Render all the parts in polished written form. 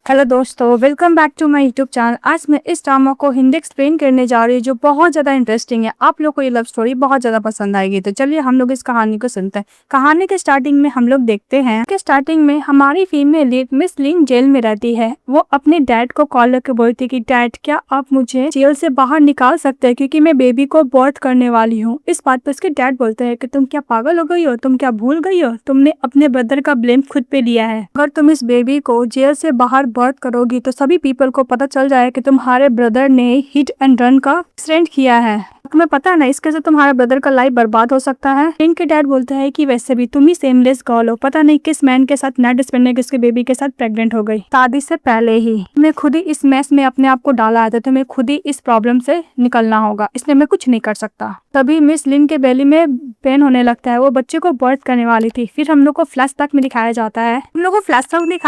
Hello दोस्तों, welcome back to my YouTube channel. आज मैं इस ड्रामा को हिंदी एक्सप्लेन करने जा रही हूँ जो बहुत ज़्यादा इंटरेस्टिंग है। आप लोग को ये लव स्टोरी बहुत ज़्यादा पसंद आएगी। तो चलिए हम लोग इस कहानी को सुनते हैं। कहानी के स्टार्टिंग में हम लोग देखते हैं कि स्टार्टिंग में हमारी फीमेल लीड मिस लिन जेल में रहती है। वो अपने डैड को कॉल करके बोलती है कि डैड, क्या आप मुझे जेल से बाहर निकाल सकते हैं क्योंकि मैं बेबी को बर्थ करने वाली हूँ। इस बात पर उसके डैड बोलते हैं कि तुम क्या पागल हो गई हो, तुम क्या भूल गई हो, तुमने अपने ब्रदर का ब्लेम खुद पे लिया है। अगर तुम इस बेबी को जेल से बाहर बर्थ करोगी तो सभी पीपल को पता चल जाए कि तुम्हारे ब्रदर ने हिट एंड रन का एक्सीडेंट किया है। तुम्हें पता है ना, इसके से तुम्हारे ब्रदर का लाइफ बर्बाद हो सकता है। इनके डैड बोलता है कि वैसे भी तुम ही सेमलेस गर्ल हो, पता नहीं किस मैन के साथ नेट स्पेंड किसके बेबी के साथ प्रेग्नेंट हो गई शादी से पहले ही। तुमने खुद ही इस मैस में अपने आप को डाला है तो तुम्हें खुद ही इस प्रॉब्लम से निकलना होगा, इसलिए मैं कुछ नहीं कर सकता। तभी मिस लिन के बेली में पेन होने लगता है। वो बच्चे को बर्थ करने वाली थी। फिर हम लोग को फ्लैशबैक में दिखाया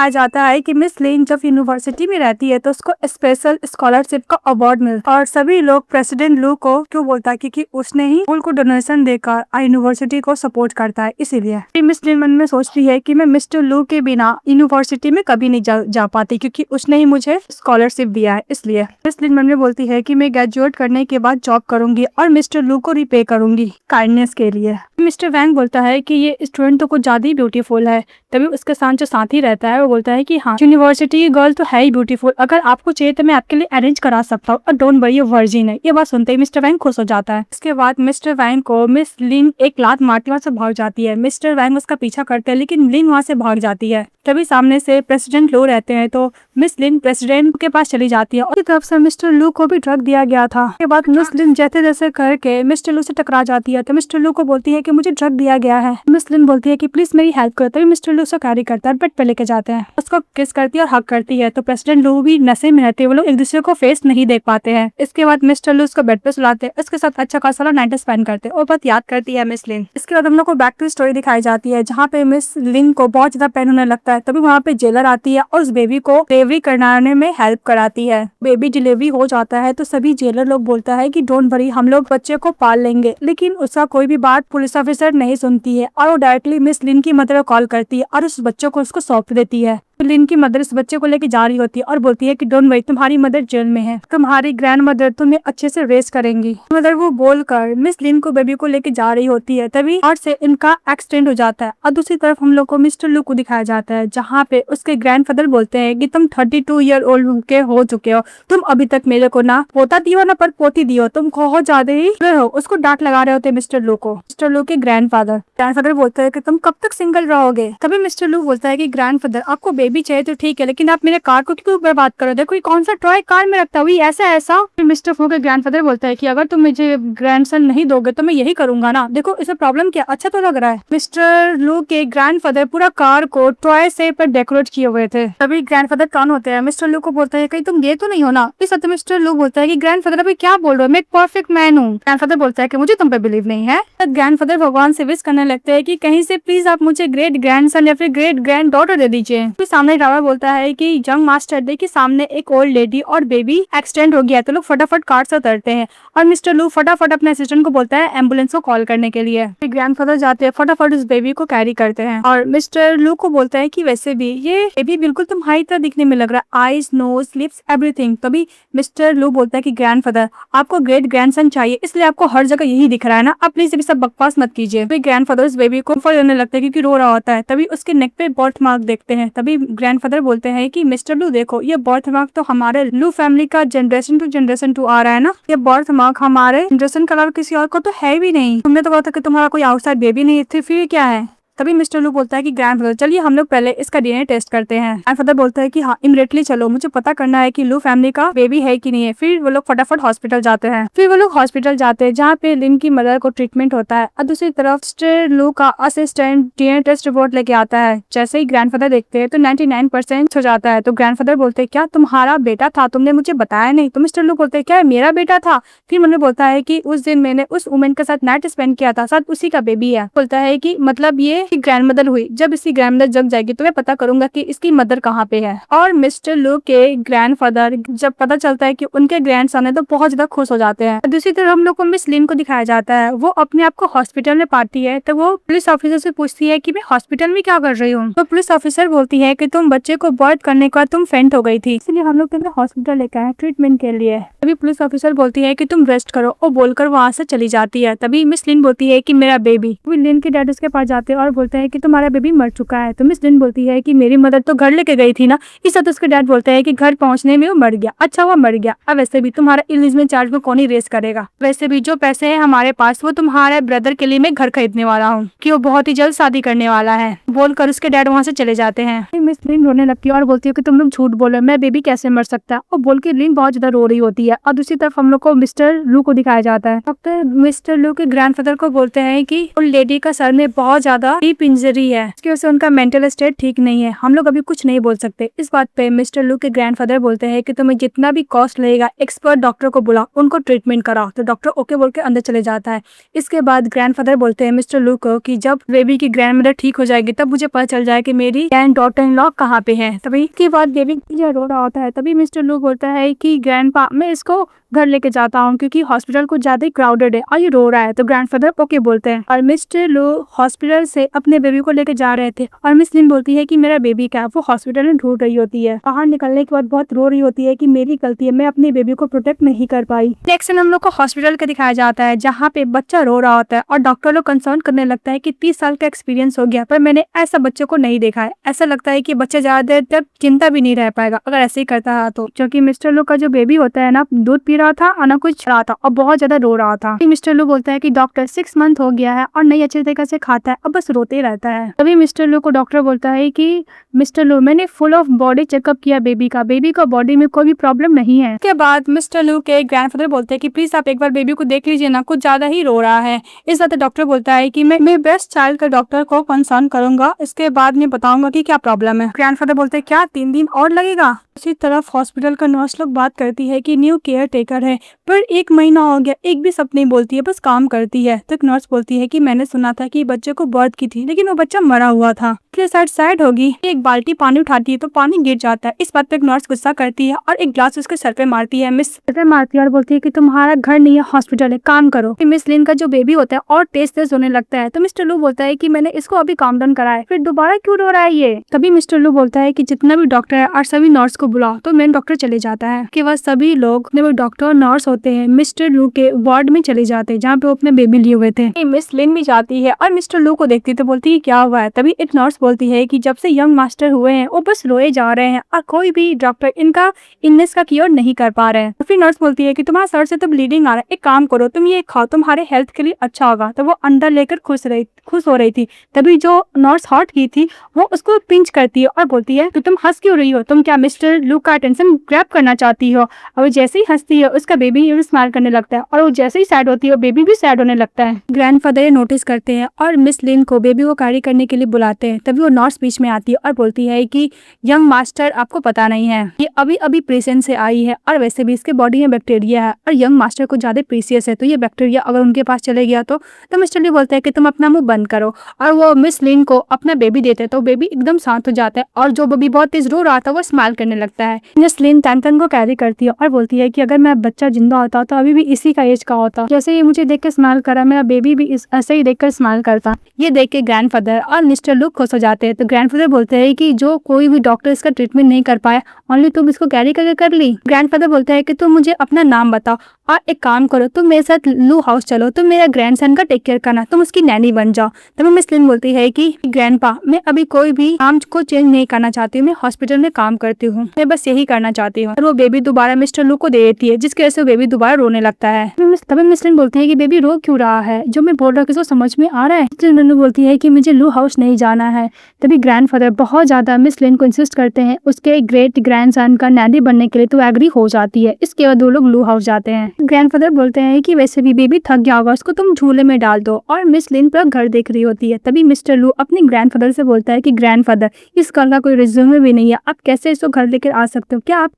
जाता है कि मिस लिन जब यूनिवर्सिटी में रहती है तो उसको स्पेशल स्कॉलरशिप का अवार्ड मिलता है और सभी लोग प्रेसिडेंट लू को क्यों बोलता है क्योंकि उसने ही स्कूल को डोनेशन देकर यूनिवर्सिटी को सपोर्ट करता है। इसीलिए मिस लिन मन में सोचती है कि मैं मिस्टर लू के बिना यूनिवर्सिटी में कभी नहीं जा पाती क्योंकि उसने ही मुझे स्कॉलरशिप दिया है। इसलिए मिस लिन मन में बोलती है कि मैं ग्रेजुएट करने के बाद जॉब करूंगी और मिस्टर लू को रिपे करूंगी काइंडनेस के लिए। मिस्टर वैंग बोलता है कि ये स्टूडेंट तो कुछ ज्यादा ही ब्यूटीफुल है। तभी उसके साथ जो साथी रहता है वो बोलता है कि हाँ, यूनिवर्सिटी की गर्ल तो है ही ब्यूटीफुल, अगर आपको चाहिए तो मैं आपके लिए अरेंज करा सकता हूँ और डोंट वरी, ये वर्जिन है। ये बात सुनते ही मिस्टर वैंग खुश हो जाता है। इसके बाद मिस्टर वैंग को मिस लिन एक लात मारती वहां से भाग जाती है। मिस्टर वैंग उसका पीछा करते हैं लेकिन लिन वहां से भाग जाती है। तभी सामने से प्रेसिडेंट लू रहते हैं तो मिस लिन प्रेसिडेंट के पास चली जाती है और उसकी तरफ से मिस्टर लू को भी ड्रग दिया गया था। उसके बाद मिस लिन जैसे जैसे करके मिस्टर लू से टकरा जाती है तो मिस्टर लू को बोलती है कि मुझे ड्रग दिया गया है। मिस लिन बोलती है कि प्लीज मेरी हेल्प करो। तभी मिस्टर लू उसे कैरी करता है, बेड पे लेके जाते हैं, उसको किस करती है और हक करती है। तो प्रेसिडेंट लू भी नशे में रहते हैं, वो लोग एक दूसरे को फेस नहीं देख पाते हैं। इसके बाद मिस्टर लू उसको बेड पे सुलाते हैं, उसके साथ अच्छा खासा नाइट स्पेंड करते हैं और बहुत याद करती है मिस लिन। इसके बाद हम लोग को बैक टू स्टोरी दिखाई जाती है जहाँ पे मिस लिन को बहुत ज्यादा पेन होने लगता है। तभी वहाँ पे जेलर आती है और उस बेबी को डिलीवरी कराने में हेल्प कराती है। बेबी डिलीवरी हो जाता है तो सभी जेलर लोग बोलता है कि डोंट वरी, हम लोग बच्चे को पाल लेंगे। लेकिन उसका कोई भी बात पुलिस ऑफिसर नहीं सुनती है और वो डायरेक्टली मिस लिन की मदर को कॉल करती है और उस बच्चे को उसको सौंप देती है। लिन की मदर इस बच्चे को लेके जा रही होती है और बोलती है कि डोंट वरी, तुम्हारी मदर जेल में है, तुम्हारी ग्रैंड मदर तुम्हें अच्छे से रेस करेंगी। मदर वो बोलकर मिस लिन को बेबी को लेके जा रही होती है। तभी और से इनका एक्सीडेंट हो जाता है और दूसरी तरफ हम लोग को मिस्टर लू को दिखाया जाता है जहाँ पे उसके ग्रैंडफादर बोलते हैं कि तुम 32 ईयर ओल्ड के हो चुके हो, तुम अभी तक मेरे को ना पोता दियो ना पर पोती दियो, तुम बहुत ज्यादा ही हो। उसको डांट लगा रहे होते मिस्टर लू को। मिस्टर लू के ग्रैंडफादर बोलते हैं कि तुम कब तक सिंगल रहोगे। तभी मिस्टर लू बोलता है कि ग्रैंडफादर, आपको बेबी चाहिए तो ठीक है लेकिन आप मेरे कार को क्यों बर्बाद करो, देखो कौन सा टॉय कार में रखता हुई ऐसा। फिर मिस्टर फू के ग्रैंडफादर बोलता है कि अगर तुम मुझे ग्रैंडसन नहीं दोगे तो मैं यही करूंगा ना, देखो इसमें प्रॉब्लम क्या, अच्छा तो लग रहा है। मिस्टर लू के ग्रैंडफादर पूरा कार को टॉय से पर डेकोरेट किए हुए थे। तभी ग्रैंडफादर कान होते हैं, मिस्टर लू को बोलता है कहीं तुम ये तो नहीं हो ना। इस वक्त मिस्टर लू बोलता है कि ग्रैंडफादर अभी क्या बोल रहे हो, मैं एक परफेक्ट मैन हूँ। ग्रैंडफादर बोलता है कि मुझे तुम पे बिलीव नहीं है। ग्रैंडफादर भगवान से विश करने लगते हैं कि कहीं से प्लीज आप मुझे ग्रेट ग्रैंडसन या फिर ग्रेट ग्रैंड डॉटर दे दीजिए। फिर सामने ड्राइवर बोलता है कि यंग मास्टर डे के सामने एक ओल्ड लेडी और बेबी एक्सीडेंट हो गया तो लोग फटाफट कार से उतरते हैं और मिस्टर लू फटाफट अपने असिस्टेंट को बोलता है एम्बुलेंस को कॉल करने के लिए। फिर ग्रैंडफादर जाते हैं, फटाफट उस बेबी को कैरी करते हैं और मिस्टर लू को बोलता है कि वैसे भी ये बेबी बिल्कुल तुम्हारी तरह दिखने में लग रहा है, आईज, नोज, लिप्स, एवरीथिंग। तभी मिस्टर लू बोलता है कि ग्रैंडफादर, आपको ग्रेट ग्रैंडसन चाहिए इसलिए आपको हर जगह यही दिख रहा है ना, आप प्लीज अभी सब बकवास मत कीजिए। फिर ग्रैंडफादर उस बेबी को कंफर्ट देने लगता है क्योंकि रो रहा होता है। तभी उसके नेक पे बर्थ मार्क देखते हैं। तभी ग्रैंडफादर बोलते हैं कि मिस्टर लू देखो, ये बर्थ मार्क तो हमारे लू फैमिली का जनरेशन टू आ रहा है ना, ये बर्थ मार्क हमारे जनरेशन का अलावा किसी और को तो है भी नहीं। तुमने तो कहा था कि तुम्हारा कोई आउटसाइड बेबी नहीं थी, फिर क्या है। तभी मिस्टर लू बोलता है कि ग्रैंडफादर चलिए हम लोग पहले इसका डीएनए टेस्ट करते हैं। ग्रैंडफादर बोलता है कि हाँ इमीडिएटली चलो, मुझे पता करना है कि लू फैमिली का बेबी है कि नहीं है। फिर वो लोग फटाफट हॉस्पिटल जाते हैं जहाँ पे लिन की मदर को ट्रीटमेंट होता है और दूसरी तरफ मिस्टर लू का असिस्टेंट डीएनए टेस्ट रिपोर्ट लेके आता है। जैसे ही ग्रैंडफादर देखते हैं तो 99% हो जाता है। तो ग्रैंडफादर बोलते हैं क्या तुम्हारा बेटा था, तुमने मुझे बताया नहीं। तो मिस्टर लू बोलते हैं क्या मेरा बेटा था। फिर मैंने बोलता है कि उस दिन मैंने उस वुमेन के साथ नाइट स्पेंड किया था, साथ उसी का बेबी है। बोलता है कि मतलब ये ग्रैंड मदर हुई, जब इसकी ग्रैंड मदर जग जाएगी तो मैं पता करूंगा कि इसकी मदर कहाँ पे है। और मिस्टर लू के ग्रैंडफादर जब पता चलता है कि उनके ग्रैंडसन है तो बहुत ज्यादा खुश हो जाते हैं। दूसरी तरफ हम लोग को मिस लिन को दिखाया जाता है, वो अपने आप को हॉस्पिटल में पाती है तो वो पुलिस ऑफिसर से पूछती है कि मैं हॉस्पिटल में क्या कर रही हूँ। तो पुलिस ऑफिसर बोलती है कि तुम बच्चे को बर्थ करने के बाद तुम फेंट हो गई थी, इसलिए हम लोग तुम्हें हॉस्पिटल लेकर आए ट्रीटमेंट के लिए। तभी पुलिस ऑफिसर बोलती है कि तुम रेस्ट करो और बोलकर वहाँ से चली जाती है। तभी मिस लिन बोलती है कि मेरा बेबी। लिन के डैड उसके पास जाते हैं और बोलते हैं कि तुम्हारा बेबी मर चुका है। तो मिस लिन बोलती है कि मेरी मदर तो घर लेके गई थी ना। इस वक्त उसके डैड बोलते हैं कि घर पहुंचने में वो मर गया। अच्छा वो मर गया, अब वैसे भी तुम्हारा इलिजिबल चार्ज को कौन ही रेस करेगा, वैसे भी जो पैसे हैं हमारे पास वो तुम्हारे ब्रदर के लिए मैं घर खरीदने वाला हूँ कि वो बहुत ही जल्द शादी करने वाला है। बोलकर उसके डैड वहाँ से चले जाते हैं। मिस लिन रोने लगती है और बोलती है कि तुम लोग झूठ बोलो, मैं बेबी कैसे मर सकता है। और बोल के लिन बहुत ज्यादा रो रही होती है। और दूसरी तरफ हम लोग को मिस्टर लू को दिखाया जाता है। डॉक्टर मिस्टर लू के ग्रैंडफादर को बोलते हैं कि उन लेडी का सर में बहुत ज्यादा डीप इंजरी है, इसकी वजह से उनका मेंटल स्टेट ठीक नहीं है, हम लोग अभी कुछ नहीं बोल सकते। इस बात पे मिस्टर लू के ग्रैंडफादर बोलते हैं कि तुम्हें जितना भी कॉस्ट लगेगा एक्सपर्ट डॉक्टर को बुलाओ, उनको ट्रीटमेंट कराओ। तो डॉक्टर ओके बोल के अंदर चले जाता है। इसके बाद ग्रैंडफादर बोलते हैं मिस्टर लू को कि जब बेबी की ग्रैंडमदर ठीक हो जाएगी तब मुझे पता चल जाए कि मेरी ग्रैंड डॉटर इन लॉ कहाँ पे है। तभी इसके बाद बेबी रो रहा होता है। तभी मिस्टर लू बोलता है कि ग्रैंडपा मैं इसको घर लेके जाता हूँ क्योंकि हॉस्पिटल कुछ ज्यादा ही क्राउडेड है और ये रो रहा है। तो ग्रैंडफादर ओके बोलते हैं और मिस्टर लू हॉस्पिटल से अपने बेबी को लेके जा रहे थे और मिस लिन बोलती है कि मेरा बेबी क्या, वो हॉस्पिटल में ढूंढ रही होती है। बाहर निकलने के बाद बहुत रो रही होती है कि मेरी गलती है, मैं अपने बेबी को प्रोटेक्ट नहीं कर पाई। नेक्स्ट हम लोग को हॉस्पिटल का दिखाया जाता है जहाँ पे बच्चा रो रहा होता है और डॉक्टर लोग कंसर्न करने लगता है कि 30 साल का एक्सपीरियंस हो गया पर मैंने ऐसा बच्चे को नहीं देखा है। ऐसा लगता है कि बच्चा ज्यादा देर तक चिंता भी नहीं रह पाएगा अगर ऐसे ही करता है तो, क्योंकि मिस्टर लू का जो बेबी होता है ना दूध पी रहा था और ना कुछ रहा था और बहुत ज्यादा रो रहा था। मिस्टर लू बोलता है कि डॉक्टर 6 मंथ हो गया है और नहीं अच्छे तरीके से खाता है और बस रोते रहता है। तभी मिस्टर लू को डॉक्टर बोलता है कि मिस्टर लू मैंने फुल ऑफ बॉडी चेकअप किया बेबी का बॉडी में कोई भी प्रॉब्लम नहीं है। इसके बाद मिस्टर लू के ग्रैंडफादर बोलते हैं कि प्लीज आप एक बार बेबी को देख लीजिए ना, कुछ ज्यादा ही रो रहा है। इस बात डॉक्टर बोलता है कि मैं बेस्ट चाइल्ड का डॉक्टर को कंसर्न करूंगा, इसके बाद मैं बताऊंगा कि क्या प्रॉब्लम है। ग्रैंडफादर बोलते हैं क्या 3 दिन और लगेगा। उसी तरफ हॉस्पिटल का नर्स लोग बात करती है कि न्यू केयर टेकर है पर 1 महीना हो गया, एक भी सब नहीं बोलती है, बस काम करती है। तो एक नर्स बोलती है कि मैंने सुना था कि बच्चे को बर्थ की थी लेकिन वो बच्चा मरा हुआ था, साइड होगी। एक बाल्टी पानी उठाती है तो पानी गिर जाता है। इस बात पे एक नर्स गुस्सा करती है और एक ग्लास उसके सर पे मारती है। मिस मारती है और बोलती है कि तुम्हारा घर नहीं है हॉस्पिटल है, काम करो। मिस लिन का जो बेबी होता है और तेज होने लगता है। तो मिस्टर लू बोलता है कि मैंने इसको अभी काम डाउन कराया, फिर दोबारा क्यों रो रहा है ये। तभी मिस्टर लू बोलता है कि जितना भी डॉक्टर है और सभी नर्स को बुलाओ। तो मेन डॉक्टर चले जाता है। उसके बाद सभी लोग डॉक्टर और नर्स होते हैं मिस्टर लू के वार्ड में चले जाते हैं जहाँ पे वो अपने बेबी लिए हुए थे। मिस लिन भी जाती है और मिस्टर लू को देखती है तो बोलती है क्या हुआ है। तभी एक नर्स बोलती है कि जब से यंग मास्टर हुए हैं वो बस रोए जा रहे हैं और कोई भी डॉक्टर इनका इलनेस का क्योर नहीं कर पा रहे हैं। तो फिर नर्स बोलती है कि तुम्हारा सर से तो ब्लीडिंग आ रहा है, एक काम करो तुम ये खाओ, तुम्हारे हेल्थ के लिए अच्छा होगा। तो वो अंदर लेकर खुश हो रही थी। तभी जो नर्स हॉट की थी वो उसको पिंच करती है और बोलती है तो तुम हंस क्यों रही हो, तुम क्या मिस्टर लू का अटेंशन ग्रैब करना चाहती हो। और वो जैसे ही हंसती है उसका बेबी स्माइल करने लगता है और वो जैसे ही सैड होती है बेबी भी सैड होने लगता है। ग्रैंडफादर नोटिस करते हैं और मिस लिन को बेबी को कैरी करने के लिए बुलाते हैं। तभी वो नर्स बीच में आती है और बोलती है कि यंग मास्टर आपको पता नहीं है, ये अभी अभी प्रेजेंट से आई है और वैसे भी इसके बॉडी में बैक्टीरिया है और यंग मास्टर को ज्यादा प्रीसियस है, तो ये बैक्टीरिया अगर उनके पास चले गया तो मिस्टर ली बोलते हैं कि तुम अपना मुंह बंद करो। और वो मिस लिन को अपना बेबी देते हैं तो बेबी एकदम शांत हो जाता है और जो बेबी बहुत तेज रो रहा था वो स्माइल करने लगता है। मिस लिन टैंटन को कैरी करती है और बोलती है कि अगर मेरा बच्चा जिंदा होता तो अभी भी इसी का एज का होता, जैसे ये मुझे देख के स्माइल करा मेरा बेबी भी ऐसे ही देखकर स्माइल करता। ये देख के ग्रैंडफादर और मिस्टर लू खुश हो जाते हैं। तो ग्रैंडफादर बोलते हैं कि जो कोई भी डॉक्टर इसका ट्रीटमेंट नहीं कर पाया ओनली तुम इसको कैरी करके कर ली। ग्रैंडफादर बोलते हैं कि तुम मुझे अपना नाम बताओ और एक काम करो तुम मेरे साथ लू हाउस चलो, तुम मेरा ग्रैंडसन का टेक केयर करना, तुम उसकी नैनी बन जाओ। तब मिस लिन बोलती है कि ग्रैंडपा मैं अभी कोई भी काम को चेंज नहीं करना चाहती हूँ, मैं हॉस्पिटल में काम करती हूँ, मैं बस यही करना चाहती हूँ। और वो बेबी दोबारा मिस्टर लू को दे देती है जिसकी वजह से वो बेबी दोबारा रोने लगता है। तभी मिस लिन बोलते हैं कि बेबी रो क्यों रहा है, जो मैं बोल रहा हूँ किसको समझ में आ रहा है। नन्नू बोलती है कि मुझे लू हाउस नहीं जाना है। तभी ग्रैंडफादर बहुत ज्यादा मिस लिन को इंसिस्ट करते हैं उसके ग्रेट ग्रैंडसन का नैनी बनने के लिए, तो एग्री हो जाती है। इसके बाद 2 लोग लू हाउस जाते हैं। ग्रैंडफादर बोलते हैं कि वैसे भी बेबी थक गया होगा, उसको तुम झूले में डाल दो। और मिस लिन पर घर देख रही होती है। तभी मिस्टर लू अपने ग्रैंडफादर से बोलता है कि ग्रैंडफादर इस घर का कोई रिज्यूमे भी नहीं है, आप कैसे इसको घर लेकर आ सकते हो, क्या आप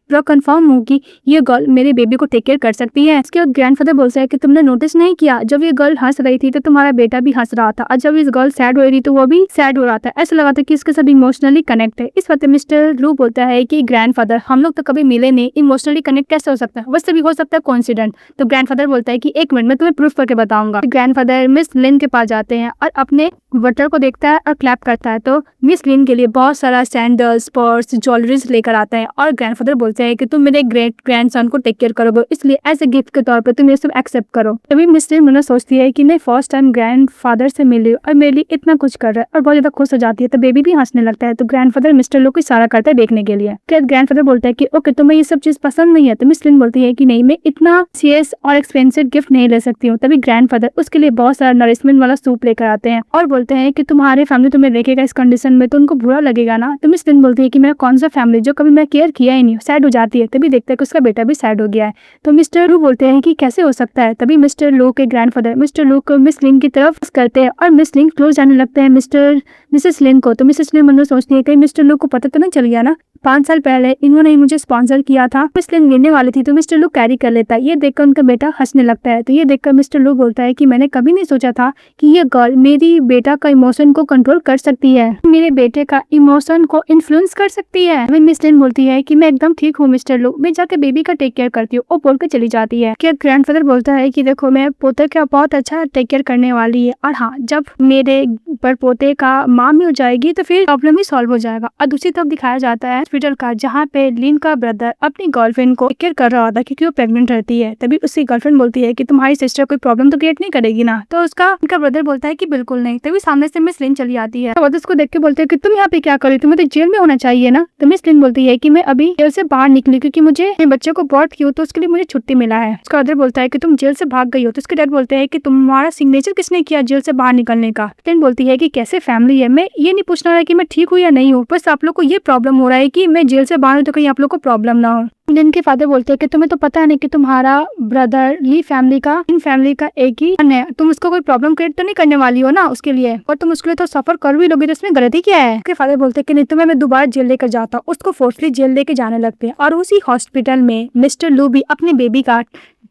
पूरा कंफर्म हो कि ये गर्ल मेरे बेबी को टेक केयर कर सकती है। इसके बाद ग्रैंडफादर बोलता है कि तुमने नोटिस नहीं किया, जब ये गर्ल हंस रही थी तो तुम्हारा बेटा भी हंस रहा था, और जब इस गर्ल सैड हो रही थी तो वो भी सैड हो रहा था। ऐसा लगा था कि इसके सब इमोशनली कनेक्ट है। इस वक्त मिस्टर लू बोलता है कि ग्रैंडफादर हम लोग तो कभी मिले नहीं, इमोशनली कनेक्ट कैसे हो सकता है, वैसे भी हो सकता है कोइंसिडेंट। तो ग्रैंडफादर बोलता है कि एक मिनट मैं तुम्हें प्रूफ करके बताऊंगा। ग्रैंडफादर मिस लिन के पास जाते हैं और अपने बटर को देखता है और क्लैप करता है, तो मिस लिन के लिए बहुत सारा सैंडल्स, पर्स, ज्वेलरीज लेकर आता है और ग्रैंडफादर बोलते हैं कि तुम मेरे ग्रेट ग्रैंडसन को टेक केयर करोगे, इसलिए एज ए गिफ्ट के तौर पर तुम ये सब एक्सेप्ट करो। तभी मिस लिन मन सोचती है कि मैं फर्स्ट टाइम ग्रैंडफादर से मिली और मेरे लिए इतना कुछ कर रहा है, और बहुत ज्यादा खुश हो जाती है। तो बेबी भी हंसने लगता है। तो ग्रैंडफादर मिस्टर लो को इशारा करता है देखने के लिए। फिर ग्रैंडफादर बोलता है कि ओके तुम्हें ये सब चीज पसंद नहीं है। तो मिस लिन बोलती है कि नहीं, मैं इतना सीरियस और एक्सपेंसिव गिफ्ट नहीं ले सकती हूँ। तभी ग्रैंडफादर उसके लिए बहुत सारा नरिशमेंट वाला सूप लेकर आते हैं और बोलते हैं कि तुम्हारे फैमिली तुम्हें देखेगा इस कंडीशन में तो उनको बुरा लगेगा ना। तो मिस लिन बोलती है कि मेरा कौन सा फैमिली जो कभी मैं केयर किया ही नहीं, सैड हो जाती है। तभी देखते हैं कि उसका बेटा भी सैड हो गया है। तो मिस्टर लू बोलते हैं कि कैसे हो सकता है। तभी मिस्टर लू के ग्रैंडफादर मिस्टर लू को मिस लिन की तरफ करते हैं और मिस लिन क्लोज जाने लगते हैं मिसेस लिन को। तो मिसेस लिन मन में सोचती है कि मिस्टर लू को पता तो नहीं चल गया ना, 5 साल पहले इन्होंने ही मुझे स्पॉन्सर किया था, मिस लिन लेने वाली थी तो मिस्टर लू कैरी कर लेता है। ये देखकर उनका बेटा हंसने लगता है। तो ये देखकर मिस्टर लू बोलता है कि मैंने कभी नहीं सोचा था कि ये गर्ल मेरी बेटा का इमोशन को कंट्रोल कर सकती है, मेरे बेटे का इमोशन को इन्फ्लुएंस कर सकती है। वही मिस लिन बोलती है कि मैं एकदम ठीक हूँ मिस्टर लू, मैं जाके बेबी का टेक केयर करती हूँ, वो बोल के चली जाती है। क्या ग्रैंडफादर बोलता है कि देखो मैं पोते का बहुत अच्छा टेक केयर करने वाली है, और हाँ जब मेरे पर पोते का माँ भी हो जाएगी तो फिर प्रॉब्लम ही सॉल्व हो जाएगा। और दूसरी तरफ दिखाया जाता है हॉस्पिटल का, जहाँ पे लिन का ब्रदर अपनी गर्लफ्रेंड को टेक केयर कर रहा था क्योंकि वो प्रेग्नेंट रहती है। तभी उसकी गर्लफ्रेंड बोलती है कि तुम्हारी सिस्टर कोई प्रॉब्लम तो क्रिएट नहीं करेगी ना। तो उनका ब्रदर बोलता है कि बिल्कुल नहीं। तभी सामने से मिस लिन चली आती है। तो उसको देख के बोलते हैं कि तुम यहाँ पे क्या कर रही हो, तुम्हें तो जेल में होना चाहिए ना। तो मिस लिन बोलती है कि मैं अभी जेल से बाहर निकली क्योंकि मुझे मेरे बच्चे को बर्थ की हो तो उसके लिए मुझे छुट्टी मिला है। उसका ब्रदर बोलता है कि तुम जेल से भाग गई हो। तो उसके डैड बोलते हैं कि तुम्हारा सिग्नेचर किसने किया जेल से बाहर निकलने का। लिन बोलती है कि कैसे फैमिली है, मैं ये नहीं पूछना रहा कि मैं ठीक हूँ या नहीं हूँ, बस आप लोग को ये प्रॉब्लम हो रहा है कि मैं जेल से बाहर हूँ तो कहीं आप लोग को प्रॉब्लम ना हो। लिन के फादर बोलते हैं कि तुम्हें तो पता है नहीं कि तुम्हारा ब्रदर इन फैमिली का एक ही है, तुम उसको कोई प्रॉब्लम क्रिएट तो नहीं करने वाली हो ना उसके लिए, और तुम उसके लिए तो सफर कर भी लोगे, तो इसमें गलती क्या है। उसके फादर बोलते हैं कि नहीं तुम्हें मैं दोबारा जेल लेकर जाता हूँ। उसको फोर्सली जेल लेके जाने लगते हैं और उसी हॉस्पिटल में मिस्टर लू भी अपने बेबी का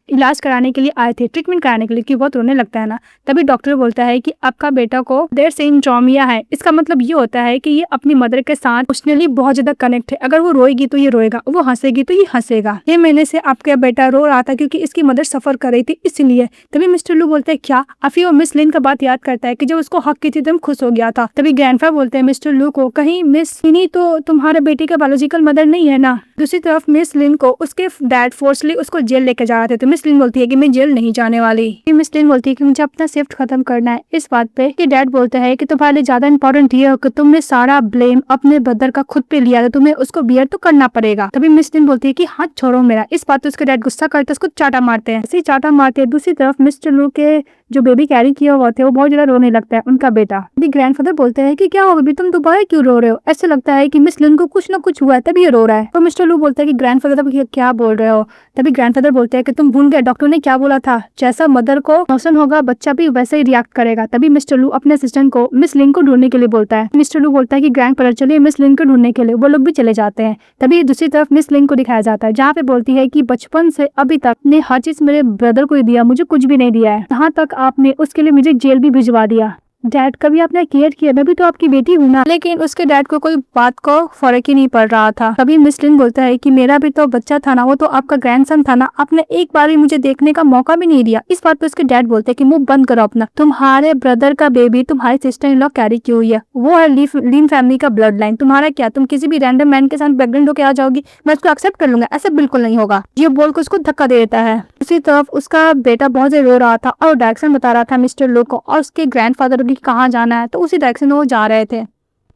इलाज कराने के लिए आए थे, ट्रीटमेंट कराने के लिए, कि बहुत रोने लगता है ना। तभी डॉक्टर बोलता है कि आपका बेटा को देर से इंट्रोमिया है। इसका मतलब ये होता है कि ये अपनी मदर के साथ इमोशनली बहुत ज्यादा कनेक्ट है। अगर वो रोएगी तो ये रोएगा, वो हंसेगी तो ये हंसेगा। 6 महीने से आपका बेटा रो रहा था क्योंकि इसकी मदर सफर कर रही थी इसलिए। तभी मिस्टर लू बोलते हैं क्या अफी वो मिस लिन का बात याद करता है कि जब उसको हक की थी तो खुश हो गया था। तभी ग्रैंडफा बोलते हैं मिस्टर लू को, कहीं मिस लिनी तो तुम्हारे बेटे का बायोलॉजिकल मदर नहीं है ना। दूसरी तरफ मिस लिन को उसके डैड फोर्सली उसको जेल लेकर जा रहे थे। तो मिस लिन बोलती है कि मैं जेल नहीं जाने वाली। मिस लिन बोलती है कि मुझे अपना शिफ्ट खत्म करना है। इस बात पे कि डैड बोलता है कि तुम्हारे लिए ज्यादा इंपॉर्टेंट ये हो कि तुमने सारा ब्लेम अपने ब्रदर का खुद पे लिया, तो तुम्हें उसको बियर तो करना पड़ेगा। तभी मिस लिन बोलती है कि हाथ छोड़ो मेरा। इस बात पे उसके डैड गुस्सा करते उसको चाटा मारते हैं। ऐसे चाटा मारते हैं। दूसरी तरफ मिस्टर लू के जो बेबी कैरी किया हुआ थे वो बहुत ज्यादा रोने लगता है, उनका बेटा। अभी ग्रैंडफादर बोलते हैं कि क्या हो बेबी, तुम दोबारा क्यों रो रहे हो, ऐसे लगता है कि मिस लिन को कुछ ना कुछ हुआ है तभी ये रो रहा है। तो मिस्टर लू बोलता है कि ग्रैंडफादर क्या बोल रहे हो। तभी ग्रैंडफादर बोलते हैं कि तुम भूल गए डॉक्टर ने क्या बोला था, जैसा मदर को इमोशन होगा बच्चा भी वैसे ही रिएक्ट करेगा। तभी मिस्टर लू अपने असिस्टेंट को मिस लिन को ढूंढने के लिए बोलता है। मिस्टर लू बोलता है कि ग्रैंडफादर चलिए मिस लिन को ढूंढने के लिए, वो लोग भी चले जाते हैं। तभी दूसरी तरफ मिस लिन को दिखाया जाता है जहाँ पे बोलती है कि बचपन से अभी तक ने हर चीज मेरे ब्रदर को ही दिया, मुझे कुछ भी नहीं दिया है, यहाँ तक आपने उसके लिए मुझे जेल भी भिजवा दिया। डैड कभी आपने केयर किया, मैं भी तो आपकी बेटी हूँ ना। लेकिन उसके डैड को कोई बात को फर्क ही नहीं पड़ रहा था। तभी मिस लिन बोलता है कि मेरा भी तो बच्चा था ना, वो तो आपका ग्रैंडसन था ना, आपने एक बार भी मुझे देखने का मौका भी नहीं दिया। इस बात पे उसके डैड बोलते हैं कि मुंह बंद करो अपना, तुम्हारे ब्रदर का बेबी तुम्हारी सिस्टर इन लॉ कैरी की हुई है, वो है लिन फैमिली का ब्लड लाइन। तुम्हारा क्या, तुम किसी भी रैंडम मैन के साथ प्रेग्नेंट होकर आ जाओगी, मैं उसको एक्सेप्ट कर लूंगा, ऐसा बिल्कुल नहीं होगा। ये बोल के उसको धक्का दे देता है। दूसरी तरफ उसका बेटा बहुत रो रहा था और डायरेक्शन बता रहा था मिस्टर लो को और उसके ग्रैंडफादर की कहाँ जाना है, तो उसी डायरेक्शन में वो जा रहे थे।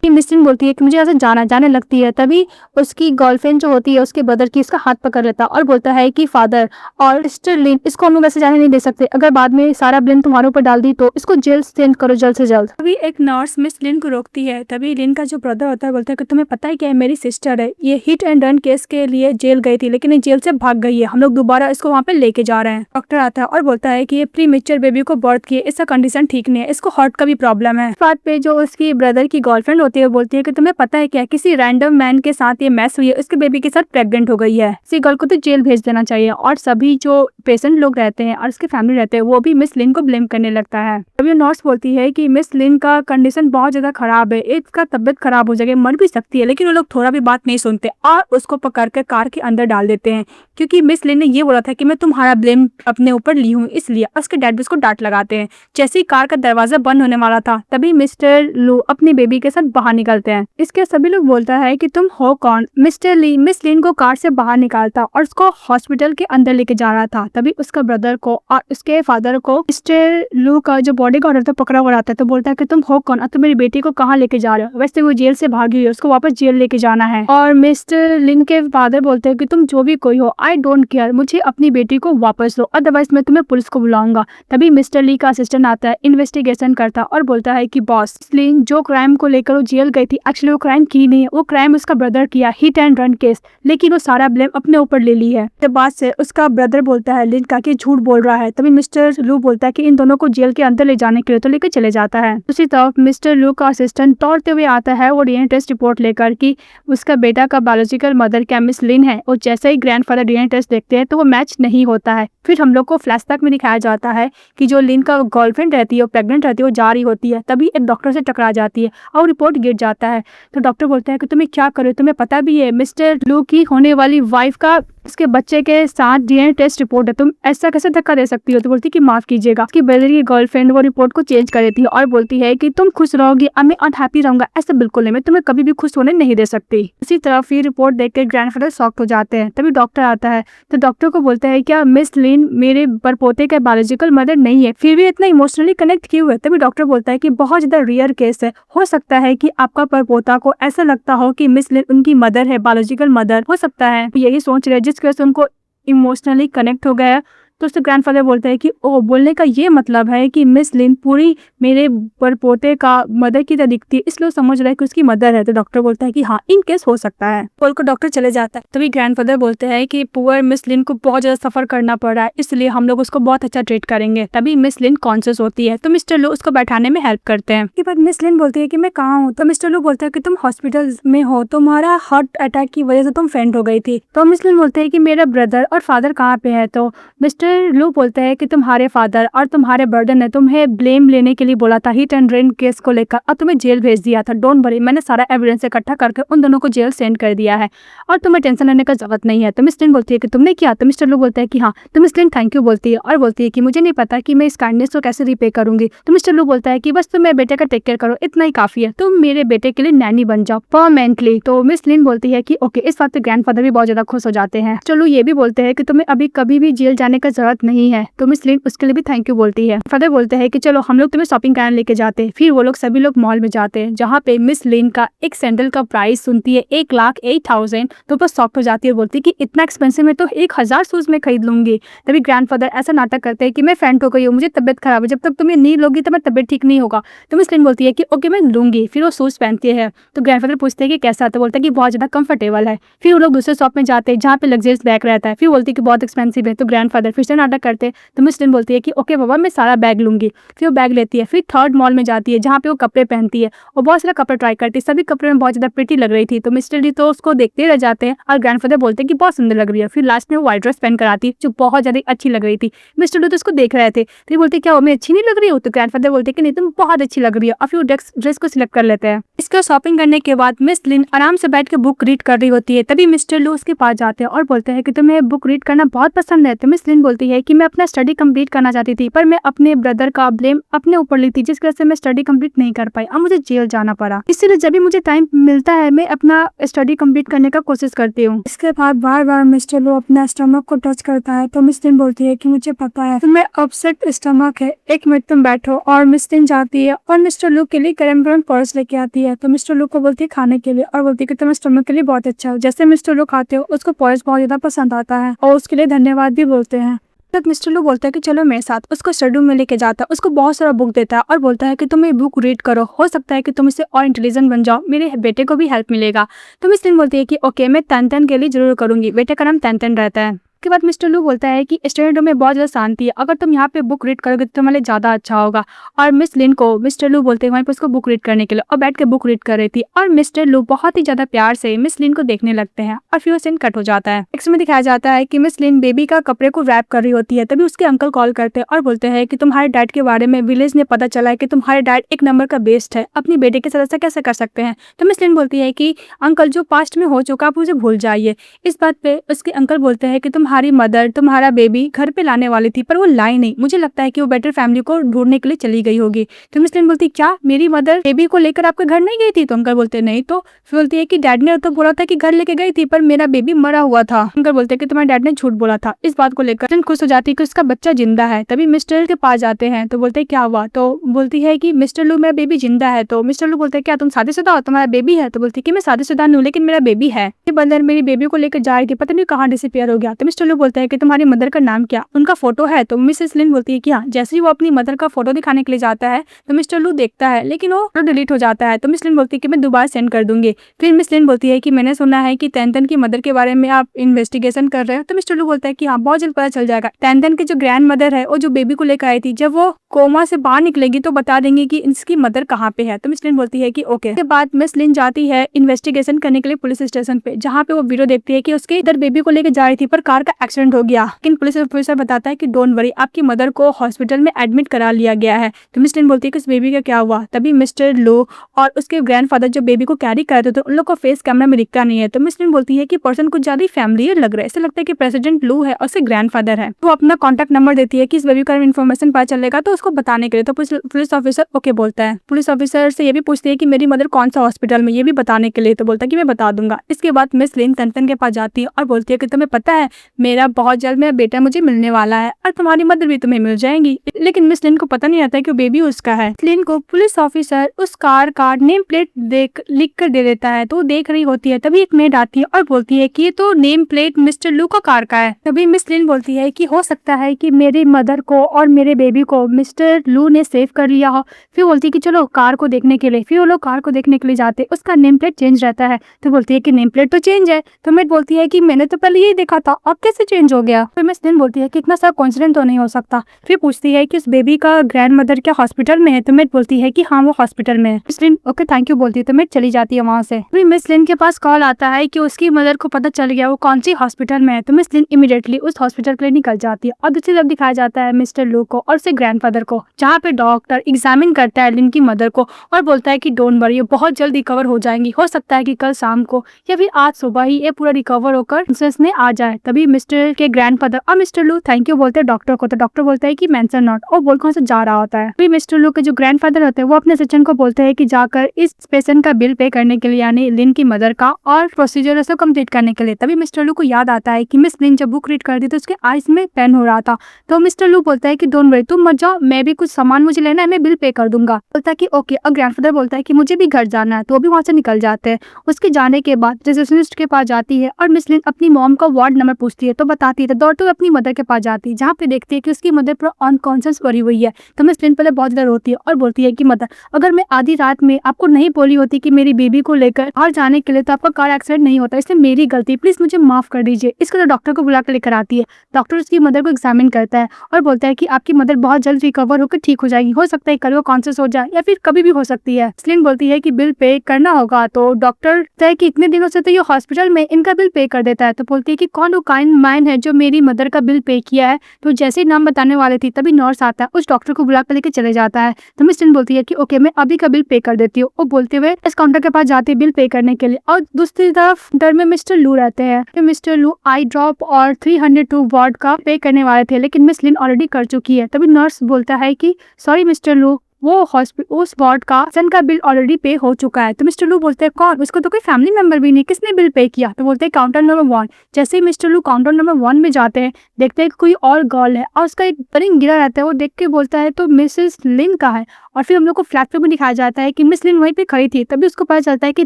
मिस लिन बोलती है कि मुझे ऐसे जाने लगती है। तभी उसकी गर्लफ्रेंड जो होती है उसके ब्रदर की इसका हाथ पकड़ लेता और बोलता है कि फादर और मिस्टर लिन इसको हम लोग ऐसे जाने नहीं दे सकते, अगर बाद में सारा ब्लेम तुम्हारे ऊपर डाल दी तो इसको जेल सेंड करो जल्द से जल्द। तभी एक नर्स मिस लिन को रोकती है। तभी लिन का जो ब्रदर होता है बोलता है कि तुम्हें पता है क्या है, मेरी सिस्टर है, ये हिट एंड रन केस के लिए जेल गई थी लेकिन ये जेल से भाग गई है, हम लोग दोबारा इसको वहाँ पे लेके जा रहे हैं। डॉक्टर आता है और बोलता है कि ये प्री मेच्योर बेबी को बर्थ किए, इसका कंडीशन ठीक नहीं है, इसको हार्ट का भी प्रॉब्लम है। इस बात पे जो उसकी ब्रदर की गर्लफ्रेंड होती है, बोलती है कि तुम्हें पता है क्या, किसी रैंडम मैन के साथ ये मैस हुई है, उसके बेबी के साथ प्रेग्नेंट हो गई है, इसी गर्ल को तो जेल भेज देना चाहिए। और सभी जो पेशेंट लोग रहते हैं और उसकी फैमिली रहते हैं वो भी मिस लिन को ब्लेम करने लगता है। तभी नर्स बोलती है कि मिस लिन का कंडीशन बहुत ज्यादा खराब है, इसका तबियत खराब हो जाएगी, मर भी सकती है। लेकिन वो लोग थोड़ा भी बात नहीं सुनते और उसको पकड़ कर कार के अंदर डाल देते हैं, क्योंकि मिस लिन ने ये बोला था कि मैं तुम्हारा ब्लेम अपने ऊपर ली हूँ, इसलिए उसके डैड भी उसको डांट लगाते हैं। जैसे ही कार का दरवाजा बंद होने वाला था तभी मिस्टर लू अपनी बेबी के साथ बाहर निकलते हैं। इसके सभी लोग बोलता है कि तुम हो कौन। मिस्टर ली मिस लिन को कार से बाहर निकालता और उसको हॉस्पिटल के अंदर लेके जा रहा था। तभी उसका ब्रदर को और उसके फादर को मिस्टर लू का जो बॉडीगार्ड था पकड़ा हुआ रहता है, तो बोलता है कि तुम हो कौन और तुम मेरी बेटी को कहाँ लेके जा रहे हो। वैसे वो जेल से भागी हुई है, उसको वापस जेल लेके जाना है। और मिस्टर लिन के फादर बोलते हैं कि तुम जो भी कोई हो, आई डोंट केयर, मुझे अपनी बेटी को वापस दो, अदरवाइज मैं तुम्हें पुलिस को बुलाऊंगा। तभी मिस्टर ली का असिस्टेंट आता है, इन्वेस्टिगेशन करता और बोलता है कि बॉस, लिन जो क्राइम को लेकर वो जेल गई थी, एक्चुअली वो क्राइम की नहीं है, वो क्राइम उसका ब्रदर किया, हिट एंड रन केस, लेकिन वो सारा ब्लेम अपने ऊपर ले ली है। तो बाद से उसका ब्रदर बोलता है लिन का कि झूठ बोल रहा है। तभी मिस्टर लू बोलता है कि इन दोनों को जेल के अंदर ले जाने के लिए, तो लेकर चले जाता है। दूसरी तरफ मिस्टर लू का असिस्टेंट दौड़ते हुए आता है वो डीएनए टेस्ट रिपोर्ट लेकर कि उसका बेटा का बायोलॉजिकल मदर क्या मिस लिन है। और जैसे ही ग्रैंडफादर डीएनए टेस्ट देखते हैं तो वो मैच नहीं होता है। फिर हम लोग को फ्लैशबैक में दिखाया जाता है कि जो लिन का गर्लफ्रेंड रहती है, वो प्रेग्नेंट रहती है, वो जा रही होती है, तभी एक डॉक्टर से टकरा जाती है और रिपोर्ट गिर जाता है। तो डॉक्टर बोलता है कि तुम्हें क्या करो, तुम्हें पता भी है मिस्टर लू की होने वाली वाइफ का उसके बच्चे के साथ डीएनए टेस्ट रिपोर्ट है, तुम ऐसा कैसे धक्का दे सकती हो। तो बोलती है कि माफ कीजिएगा। उसकी ब्रदर की गर्लफ्रेंड वो रिपोर्ट को चेंज कर देती है और बोलती है कि तुम खुश रहोगी और मैं अनहैप्पी रहूंगा, ऐसा बिल्कुल नहीं, मैं तुम्हें कभी भी खुश होने नहीं दे सकती। इसी तरफ ये रिपोर्ट देखकर ग्रैंडफादर शॉक्ड हो जाते हैं। तभी डॉक्टर आता है तो डॉक्टर को बोलता है क्या मिस लिन मेरे परपोते का बायोलॉजिकल मदर नहीं है, फिर भी इतना इमोशनली कनेक्ट क्यों है। तभी डॉक्टर बोलता है कि बहुत ज्यादा रेयर केस है, हो सकता है कि आपका परपोता को ऐसा लगता हो कि मिस लिन उनकी मदर है, बायोलॉजिकल मदर हो सकता है, यही सोच रहे जिस वजह से उनको इमोशनली कनेक्ट हो गया। तो उससे ग्रैंडफादर बोलते हैं कि ओ, बोलने का ये मतलब है कि मिस लिन पूरी मेरे परपोते का मदर की तरह दिखती है, इसलिए समझ रहा है कि उसकी मदर है। तो डॉक्टर बोलता है कि हाँ, इन केस हो सकता है। बोल को डॉक्टर चले जाता है। तभी ग्रैंडफादर बोलते हैं कि पुअर मिस लिन को बहुत ज्यादा सफर करना पड़ रहा है, इसलिए हम लोग उसको बहुत अच्छा ट्रीट करेंगे। तभी मिस लिन कॉन्शियस होती है तो मिस्टर लू उसको बैठाने में हेल्प करते हैं। इसके बाद मिस लिन बोलती है कि मैं कहाँ हूँ। तो मिस्टर लू बोलता है कि तुम हॉस्पिटल में हो, तुम्हारा हार्ट अटैक की वजह से तुम फेंट हो गई थी। तो मिस लिन बोलते है कि मेरा ब्रदर और फादर कहाँ पे है। तो मिस्टर लू बोलते हैं कि तुम्हारे फादर और तुम्हारे ब्रदर ने तुम्हें ब्लेम लेने के लिए बोला था हिट एंड रन केस को लेकर और तुम्हें जेल भेज दिया था। डोंट वरी, मैंने सारा एविडेंस इकट्ठा करके उन दोनों को जेल सेंड कर दिया है और तुम्हें टेंशन लेने का जरूरत नहीं है। तो मिस लिन बोलती है कि तुमने किया। तो मिस्टर लू बोलता है कि हाँ। तो मिस लिन थैंक यू बोलती है और बोलती है कि मुझे नहीं पता कि मैं इस काइंडनेस को कैसे रिपे करूंगी। तो मिस्टर लू बोलता है कि बस तुम मेरे बेटे का टेक केयर करो, इतना ही काफी है, तुम मेरे बेटे के लिए नैनी बन जाओ परमानेंटली। तो मिस लिन बोलती है कि ओके। इस बात पे ग्रैंडफादर भी बहुत ज्यादा खुश हो जाते हैं। चलो ये भी बोलते हैं कि तुम्हें अभी कभी भी जेल जाने का जरूरत नहीं है। तो मिस लिन उसके लिए भी थैंक यू बोलती है। फादर बोलते हैं कि चलो हम लोग तुम्हें शॉपिंग कराने लेके जाते हैं। फिर वो लोग सभी लोग मॉल में जाते हैं, जहाँ पे मिस लिन का एक सैंडल का प्राइस सुनती है 1,08,000। तो बस शॉक हो जाती है, बोलती है कि इतना एक्सपेंसिव है तो 1,000 शूज में खरीद लूंगी। तभी ग्रैंडफादर ऐसा नाटक करते हैं कि मैं फेंट हो गई हूँ, मुझे तबियत खराब है, जब तक तुम्हें नहीं लोगी तो मैं तबियत ठीक नहीं होगा। तो मिस लिन बोलती है कि ओके मैं लूंगी। फिर वो शूज पहनती है तो ग्रैंडफादर पूछते हैं कि कैसा। तो बोलता है कि बहुत ज्यादा कंफर्टेबल है। फिर वो लोग दूसरे शॉप में जाते हैं जहाँ पे लग्जरियस बैग रहता है। फिर बोलती है कि बहुत एक्सपेंसिव है। तो ग्रैंडफादर फिर से नाटक करते हैं। तो मिस लिन बोलती है कि ओके बाबा, मैं सारा बैग लूंगी। फिर वो बैग लेती है। फिर थर्ड मॉल में जाती है जहाँ पे वो कपड़े पहनती है और बहुत सारा कपड़े ट्राई करती है। सभी कपड़े में बहुत ज्यादा प्रिटी लग रही थी। तो मिस्टर ली तो उसको देखते रह जाते हैं और ग्रैंडफादर बोलते हैं कि बहुत सुंदर लग रही है। फिर लास्ट में वो व्हाइट ड्रेस पहन कर आती है जो बहुत ज्यादा अच्छी लग रही थी। मिस्टर ली तो उसको देख रहे थे। फिर बोलते क्या मैं अच्छी नहीं लग रही हूँ। तो ग्रैंडफादर बोलते कि नहीं, तुम बहुत अच्छी लग रही है। और फिर वो ड्रेस को सिलेक्ट कर लेते हैं। इसका शॉपिंग करने के बाद मिस लिन आराम से बैठ के बुक रीड कर रही होती है। तभी मिस्टर लू उसके पास जाते हैं और बोलते हैं कि तुम्हें बुक रीड करना बहुत पसंद है। तो मिस लिन बोलती है कि मैं अपना स्टडी कंप्लीट करना चाहती थी, पर मैं अपने ब्रदर का ब्लेम अपने ऊपर ली थी, जिस वजह से मैं स्टडी कंप्लीट नहीं कर पाई और मुझे जेल जाना पड़ा। इसीलिए जब भी मुझे टाइम मिलता है मैं अपना स्टडी कंप्लीट करने का कोशिश करती हूँ। इसके बाद बार बार मिस्टर लू अपना स्टमक को टच करता है। तो मिस लिन बोलती है कि मुझे पता है तुम्हें अपसेट स्टमक है, एक मिनट तुम बैठो। और मिस लिन जाती है और मिस्टर लू के लिए गरम पर्स लेके आती है। तो मिस्टर लू को बोलती है खाने के लिए और बोलती है कि तुम्हें स्टमक के लिए बहुत अच्छा हो। जैसे मिस्टर लू खाते हो उसको पर्स बहुत ज्यादा पसंद आता है और उसके लिए धन्यवाद भी बोलते हैं। तब मिस्टर लू बोलता है कि चलो मेरे साथ। उसको स्टडी रूम में लेके जाता है, उसको बहुत सारा बुक देता है और बोलता है कि तुम ये बुक रीड करो, हो सकता है कि तुम इससे और इंटेलिजेंट बन जाओ, मेरे बेटे को भी हेल्प मिलेगा। तो मिस लिन बोलती है कि ओके मैं तन के लिए जरूर करूंगी। बेटे का नाम तन रहता है। उसके बाद मिस्टर लू बोलता है कि स्टडी रूम में बहुत ज़्यादा शांति है, अगर तुम यहाँ पे बुक रीड करोगे तो तुम्हारे लिए ज़्यादा अच्छा होगा। और मिस लिन को मिस्टर लू बोलते हैं वहीं पर उसको बुक रीड करने के लिए, और बैठ के बुक रीड कर रही थी। और मिस्टर लू बहुत ही ज़्यादा प्यार से मिस लिन को देखने लगते हैं और फिर वो सीन कट हो जाता है। नेक्स्ट में दिखाया जाता है कि मिस लिन बेबी का कपड़े को रैप कर रही होती है, तभी उसके अंकल कॉल करते हैं और बोलते हैं कि तुम्हारे डैड के बारे में विलेज ने पता चला है कि तुम्हारे डैड एक नंबर का बेस्ट है, अपनी बेटे के साथ ऐसा कैसे कर सकते हैं। तो मिस लिन बोलती है कि अंकल जो पास्ट में हो चुका आप उसे भूल जाइए। इस बात पे उसके अंकल बोलते हैं कि तुम्हारी मदर तुम्हारा बेबी घर पे लाने वाली थी पर वो लाई नहीं, मुझे लगता है कि वो बेटर फैमिली को ढूंढने के लिए चली गई होगी। तो मिस लिन बोलती क्या मेरी मदर बेबी को लेकर आपके घर नहीं गई थी। तो अंकल बोलते नहीं। तो फिर बोलती है कि डैड ने तो बोला था कि घर लेके गई थी पर मेरा बेबी मरा हुआ था। अंकल बोलते हैं कि तुम्हारे डैड ने झूठ बोला था। इस बात को लेकर खुश हो जाती है कि उसका बच्चा जिंदा है। तभी मिस्टर के पास जाते हैं तो बोलते हैं क्या हुआ। तो बोलती है कि मिस्टर लू मेरा बेबी जिंदा है। तो मिस्टर लू बोलते हैं क्या तुम शादीशुदा हो, तुम्हारा बेबी है। तो बोलती है कि मैं शादीशुदा नहीं हूं लेकिन मेरा बेबी है। बंदर मेरी बेबी को लेकर जा रही थी, पता नहीं कहाँ डिसअपियर हो गया। तो मिस्टर लू बोलता है कि तुम्हारी मदर का नाम क्या, उनका फोटो है। तो मिसेस लिन बोलती है कि हाँ। जैसे ही वो अपनी मदर का फोटो दिखाने के लिए जाता है तो मिस्टर लू देखता है लेकिन वो डिलीट हो जाता है। तो मिस लिन बोलती है कि मैं दोबारा सेंड कर दूंगी। फिर मिस लिन बोलती है कि मैंने सुना है कि तैनतन की मदर के बारे में आप इन्वेस्टिगेशन कर रहे हो। तो मिस्टर लू बोलता है कि हाँ बहुत जल्द पता चल जाएगा। तैनतन की जो ग्रैंड मदर है वो जो बेबी को लेकर आई थी, जब वो कोमा से बाहर निकलेगी तो बता देंगे कि इसकी मदर कहाँ पे है। तो मिस लिन बोलती है कि ओके। उसके बाद मिस लिन जाती है इन्वेस्टिगेशन करने के लिए पुलिस स्टेशन पे, जहाँ पे वो वीडियो देखती है कि उसके इधर बेबी को लेकर जा रही थी पर कार का एक्सीडेंट हो गया। लेकिन पुलिस ऑफिसर बताता है कि डोंट वरी, आपकी मदर को हॉस्पिटल में एडमिट करा लिया गया है। तो मिस लिन बोलती है कि उस बेबी का क्या हुआ। तभी मिस्टर लू और उसके ग्रैंडफादर जो बेबी को कैरी कर रहे थे उन लोग को फेस कैमरा में दिखता नहीं है। तो मिस लिन बोलती है कि पर्सन कुछ ज्यादा फैमिलियर लग रहा है, ऐसा लगता है कि प्रेसिडेंट लू है और उसके ग्रैंडफादर है। वो अपना कॉन्टैक्ट नंबर देती है कि इस बेबी का इन्फॉर्मेशन पता चलेगा तो उसको बताने के लिए। तो पुलिस ऑफिसर ओके बोलता है। पुलिस ऑफिसर से ये भी पूछती है कि मेरी मदर कौन सा हॉस्पिटल में, ये भी बताने के लिए। तो बोलता है कि मैं बता दूंगा। इसके बाद मिस लिन तंतन के पास जाती है और बोलती है कि तुम्हें पता है मेरा बहुत जल्द मेरा बेटा मुझे मिलने वाला है और तुम्हारी मदर भी तुम्हें मिल जाएंगी। लेकिन मिस लिन को पता नहीं आता है कि वो बेबी उसका है। लिन को पुलिस ऑफिसर उस कार का नेम प्लेट लिख कर दे देता है। तो वो देख रही होती है, तभी एक मेड आती है और बोलती है कि ये तो नेम प्लेट मिस्टर लू का कार का है। तभी मिस लिन बोलती है कि हो सकता है कि मेरी मदर को और मेरे बेबी को मिस्टर लू ने सेव कर लिया हो। फिर बोलती है कि चलो कार को देखने के लिए। फिर वो लोग कार को देखने के लिए जाते, उसका नेम प्लेट चेंज रहता है। तो बोलती है कि नेम प्लेट तो चेंज है। तो मेड बोलती है कि मैंने तो पहले यही देखा था, अब कैसे चेंज हो गया। फिर मिस लिन बोलती है कि इतना सा कोइंसिडेंट तो नहीं हो सकता। फिर पूछती है कि उस बेबी का ग्रैंड मदर क्या हॉस्पिटल में है। तो मेड बोलती है कि हाँ वो हॉस्पिटल में है। Miss Lin okay thank you बोलती है तो मेड चली जाती है वहाँ से। फिर मिस लिन के पास कॉल आता है कि उसकी मदर को पता चल गया वो कौन सी हॉस्पिटल में है। तो मिस लिन इमीडिएटली उस हॉस्पिटल के लिए निकल जाती है और दूसरी तरफ दिखाया जाता है मिस्टर लू को और उसके ग्रैंडफादर को, जहाँ पे डॉक्टर एग्जामिन करता है लिन की मदर को और बोलता है कि डोंट वरी, ये बहुत जल्द रिकवर हो जाएंगी। हो सकता है कि कल शाम को या फिर आज सुबह ही ये पूरा रिकवर होकर सेंसेस में आ जाए। तभी मिस्टर के ग्रैंडफादर और मिस्टर लू थैंक यू बोलते हैं डॉक्टर को। तो डॉक्टर बोलता है कि मेंशन नॉट और बोल कौन से जा रहा होता है। फिर मिस्टर लू के जो ग्रैंडफादर होते हैं वो अपने सचिन को बोलते हैं कि जाकर इस पेशेंट का बिल पे करने के लिए, यानी लिन की मदर का, और प्रोसीजर से कंप्लीट करने के लिए। तभी मिस्टर लू को याद आता है कि मिस लिन जब बुक रीड करती तो उसके आईज में पेन हो रहा था। तो मिस्टर लू बोलता है कि डोंट वरी, तुम मत जाओ, मैं भी कुछ सामान मुझे लेना है, मैं बिल पे कर दूंगा। बोलता है कि ओके। और ग्रैंडफादर बोलता है कि मुझे भी घर जाना है, तो वो भी वहाँ से निकल जाते हैं। उसके जाने के बाद रिसेप्शनिस्ट के पास जाती है और मिस लिन अपनी मॉम का वार्ड नंबर पूछती है तो बताती है। तो दौड़ते हुए अपनी मदर के पास जाती है, जहाँ पे देखती है कि उसकी मदर पूरा अनकॉन्शियस पड़ी हुई है। तो मिस लिन पहले बहुत ज्यादा रोती है और बोलती है कि मदर, अगर मैं आधी रात में आपको नहीं बोली होती कि मेरी बेबी को लेकर बाहर जाने के लिए तो आपका कार एक्सीडेंट नहीं होता, इससे मेरी गलती, प्लीज मुझे माफ कर दीजिए। इसको तो डॉक्टर को बुला कर लेकर आती है। डॉक्टर उसकी मदर को एग्जामिन करता है और बोलता है कि आपकी मदर बहुत जल्द रिकवर होकर ठीक हो जाएगी, हो सकता है कल वो कॉन्शियस हो जाए या फिर कभी भी हो सकती है। लिन बोलती है कि बिल पे करना होगा। तो डॉक्टर कहता है कि इतने दिनों से तो ये हॉस्पिटल में इनका बिल पे कर देता है। तो बोलती है कि कौन वो काइंड मैन है जो मेरी मदर का बिल पे किया है। तो जैसे ही नाम बताने वाले थी तभी नर्स आता है, उस डॉक्टर को बुला कर लेके चले जाता है। तो मिस लिन बोलती है कि ओके मैं अभी का बिल पे कर देती हूँ। वो बोलते हुए इस काउंटर के पास जाती है बिल पे करने के लिए। और दूसरी तरफ डर में मिस्टर लू रहते हैं। तो मिस्टर लू आई ड्रॉप और 302 वार्ड का पे करने वाले थे, लेकिन मिस लिन ऑलरेडी कर चुकी है। तभी नर्स बोलता है कि सॉरी मिस्टर लू, वो हॉस्पिटल उस वार्ड का सन का बिल ऑलरेडी पे हो चुका है। तो मिस्टर लू बोलते हैं कौन, उसको तो कोई फैमिली मेंबर भी नहीं, किसने बिल पे किया। तो बोलते हैं काउंटर नंबर 1। जैसे ही मिस्टर लू काउंटर नंबर 1 में जाते हैं, देखते हैं कि कोई और गर्ल है और उसका एक रिंग गिरा रहता है। वो देख के बोलता है तो मिसेस लिन का है। और फिर हम लोग को फ्लैट पे भी दिखाया जाता है कि मिस लिन वहीं पे खड़ी थी। तभी उसको पता चलता है कि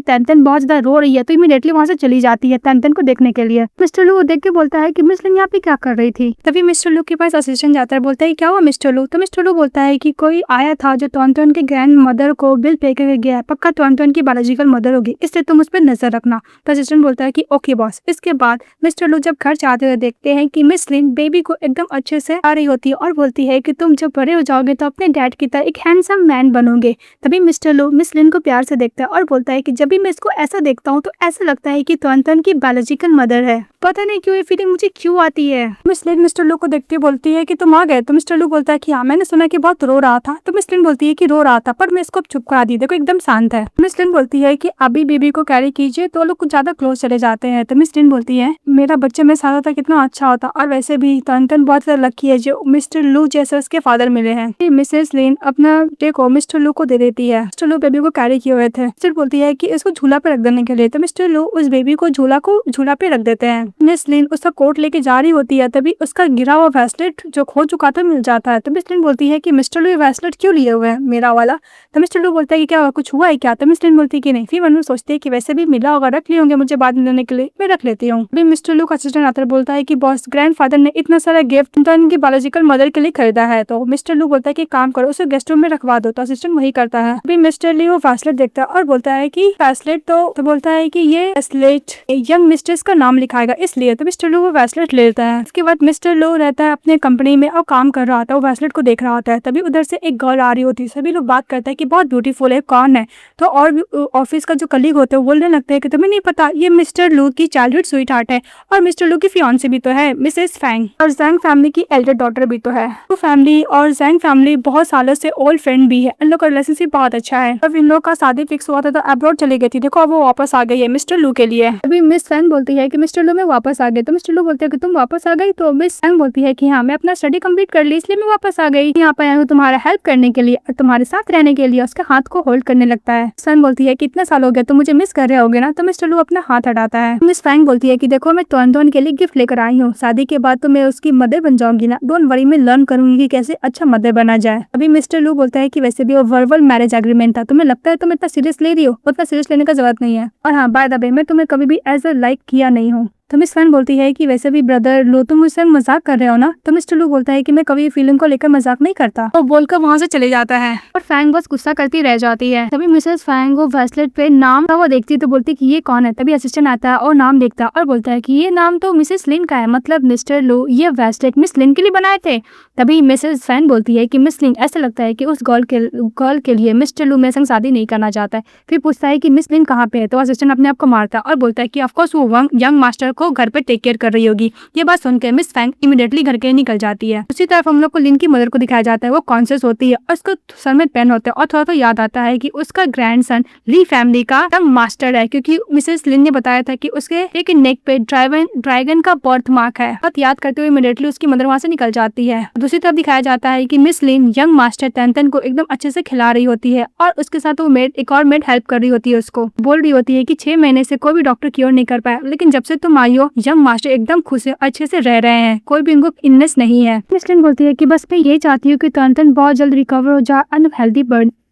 तैनतैन बहुत ज्यादा रो रही है, तो इमीडिएटली वहां से चली जाती है तैनतैन को देखने के लिए। मिस्टर लू देख के बोलता है कि मिस लिन यहाँ पे क्या कर रही थी। तभी मिस्टर लू के पास असिस्टेंट जाता है, बोलता है क्या हुआ मिस्टर लू। तो मिस्टर लू बोलता है कि कोई आया था जो तौन के ग्रैंड मदर को बिल पे करके गया है, पक्का तौन की बायोलॉजिकल मदर होगी, इससे तुम उस पर नजर रखना। तो असिस्टेंट बोलता है कि ओके बॉस। इसके बाद मिस्टर लू जब घर जाते हुए देखते हैं कि मिस लिन बेबी को एकदम अच्छे से आ रही होती है और बोलती है कि तुम जब बड़े हो जाओगे तो अपने डैड की तरह एक हैंडसम मैन बनोगे। तभी मिस्टर लू मिस लिन को प्यार से देखता है और बोलता है कि जब भी मैं इसको ऐसा देखता हूँ तो ऐसा लगता है कि तौन की बायोलॉजिकल मदर है। पता नहीं क्यों ये फीलिंग मुझे क्यों आती है। मिस लिन मिस्टर लू को देखते बोलती है कि तुम आ गए। तो मिस्टर लू बोलता है कि हाँ, मैंने सुना कि बहुत रो रहा था। तो मिस लिन बोलती है कि रो रहा था पर मैं इसको चुप करा दी, देखो एकदम शांत है। मिस लिन बोलती है कि अभी बेबी को कैरी कीजिए, तो लोग कुछ ज्यादा क्लोज चले जाते हैं। तो मिस लिन बोलती है मेरा बच्चा मेरे साथ होता कितना अच्छा होता, और वैसे भी तौन बहुत ज्यादा लकी है जो मिस्टर लू जैसे उसके फादर मिले हैं। मिसेस लिन अपना डे को मिस्टर लू को दे देती है। मिस्टर लू बेबी को कैरी किए हुए थे। मिस्टर बोलती है कि इसको झूला पे रख देने के लिए। तो मिस्टर लू उस बेबी को झूला पे रख देते हैं। मिस लिन उसका कोट लेके जा रही होती है, तभी उसका गिरा हुआ ब्रेसलेट जो खो चुका था मिल जाता है। तो मिस लिन बोलती है कि मिस्टर लू ये ब्रेसलेट क्यों लिए हुए है मेरा वाला। तो मिस्टर लू बोलता है कि क्या कुछ हुआ है क्या। तो मिस लिन बोलती है कि नहीं। फिर मनु सोचती है कि वैसे भी मिला होगा, रख लिए होंगे मुझे बाद में लेने के लिए, मैं रख लेती हूँ। अभी मिस्टर लू का असिस्टेंट आता है, बोलता है कि बॉस ग्रैंडफादर ने इतना सारा गिफ्ट तो इनकी बायोलॉजिकल मदर के लिए खरीदा है। तो मिस्टर लू बोलता है कि काम करो उसे गेस्ट रूम में रखवा दो। तो असिस्टेंट वही करता है। अभी मिस्टर लू वो ब्रेसलेट देखता है और बोलता है कि ब्रेसलेट तो बोलता है कि ये ब्रेसलेट यंग मिस्ट्रेस का नाम लिखाएगा इसलिए। तो मिस्टर लू वो ब्रेसलेट लेता है। उसके बाद मिस्टर लू रहता है अपने कंपनी में और काम कर रहा था, वो ब्रेसलेट को देख रहा होता है। तभी उधर से एक गर्ल आ रही होती है। सभी लोग बात करते हैं कि बहुत ब्यूटीफुल है, कौन है। तो और भी ऑफिस का जो कलीग होते हैं बोलने लगते हैं कि तुम्हें नहीं पता ये मिस्टर लू की चाइल्डहुड स्वीट हार्ट है, और मिस्टर लू की फियांसे भी तो है मिसेस फैंग, और जैंग फैमिली की एल्डर डॉटर भी तो है। वो फैमिली और जैंग फैमिली बहुत सालों से ओल्ड फ्रेंड भी है, इन लोग का रिलेशनशिप बहुत अच्छा है। अब इन लोग का शादी फिक्स हुआ था तो अब्रॉड चली गई थी, देखो अब वो वापस आ गई है मिस्टर लू के लिए। अभी मिस फैंग बोलती है कि मिस्टर लू में वापस आ गए। तो मिस्टर लू बोलते हैं कि तुम वापस आ गई। तो मिस फैंग बोलती है कि हाँ, मैं अपना स्टडी कंप्लीट कर ली इसलिए मैं वापस आ गई, यहाँ पर आई हूँ तुम्हारा हेल्प करने के लिए और तुम्हारे साथ रहने के लिए। उसके हाथ को होल्ड करने लगता है। फैंग बोलती है कि इतने साल हो गए तो मुझे मिस कर रहे होगे ना। तो मिस्टर लू अपना हाथ हटाता है। मिस फैंग बोलती है कि देखो मैं तौन के लिए गिफ्ट लेकर आई हूँ, शादी के बाद तो मैं उसकी मदर बन जाऊंगी ना, डोंट वरी, मैं लर्न करूंगी कि कैसे अच्छा मदर बना जाए। अभी मिस्टर लू बोलता है कि वैसे भी वो वर्बल मैरिज एग्रीमेंट था, तुम्हें लगता है तुम इतना सीरियस ले रही हो, उतना सीरियस लेने का जरूरत नहीं है। और हाँ, बाय द वे मैं तुम्हें कभी भी एज अ लाइक किया नहीं हूँ। तो मिस फैंग बोलती है कि वैसे भी ब्रदर लो तुम मुझसे मजाक कर रहे हो ना। तो मिस्टर लू बोलता है कि मैं कभी फीलिंग को लेकर मजाक नहीं करता, और बोलकर वहां से चले जाता है। और फैंग बस गुस्सा करती रह जाती है। तभी मिसेस फैंग वो ब्रेसलेट पे नाम था वो देखती है तो बोलती है कि ये कौन है। तभी असिस्टेंट आता है और नाम देखता है और बोलता है कि ये नाम तो मिसेस लिन का है, मतलब मिस्टर लू ये ब्रेसलेट मिस लिन के लिए बनाए थे। तभी मिसेस फैंग बोलती है कि मिस लिन ऐसा लगता है कि उस गर्ल के लिए मिस्टर लू मेरे संग शादी नहीं करना चाहता है। फिर पूछता है कि मिस लिन कहाँ पे है। तो असिस्टेंट अपने आप को मारता है और बोलता है कि ऑफकोर्स वो यंग मास्टर को घर पे टेक केयर कर रही होगी। ये बात सुनकर मिस फैंग इमीडिएटली घर के निकल जाती है। उसी तरफ हम लोग को लिन की मदर को दिखाया जाता है, वो कॉन्शियस होती है और उसको सर में पेन होता है और थोड़ा याद आता है कि उसका ग्रैंडसन ली फैमिली का यंग मास्टर है, क्योंकि मिसेस लिन ने बताया था कि उसके एक नेक पे ड्रैगन का बर्थ मार्क है। बात याद करते हुए इमीडिएटली उसकी मदर वहां से निकल जाती है। दूसरी तरफ दिखाया जाता है कि मिस लिन यंग मास्टर तैनतन को एकदम अच्छे से खिला रही होती है और उसके साथ वो एक और मेड हेल्प कर रही होती है। उसको बोल रही होती है कि 6 महीने से कोई भी डॉक्टर क्योर नहीं कर पाया, लेकिन जब से तुम आई हो यंग मास्टर एकदम खुश है, अच्छे से रह रहे हैं, कोई भी इनको इलनेस नहीं है। मिस लिन बोलती है कि बस मैं ये चाहती हूँ कि तैनतन बहुत जल्द रिकवर हो जाए और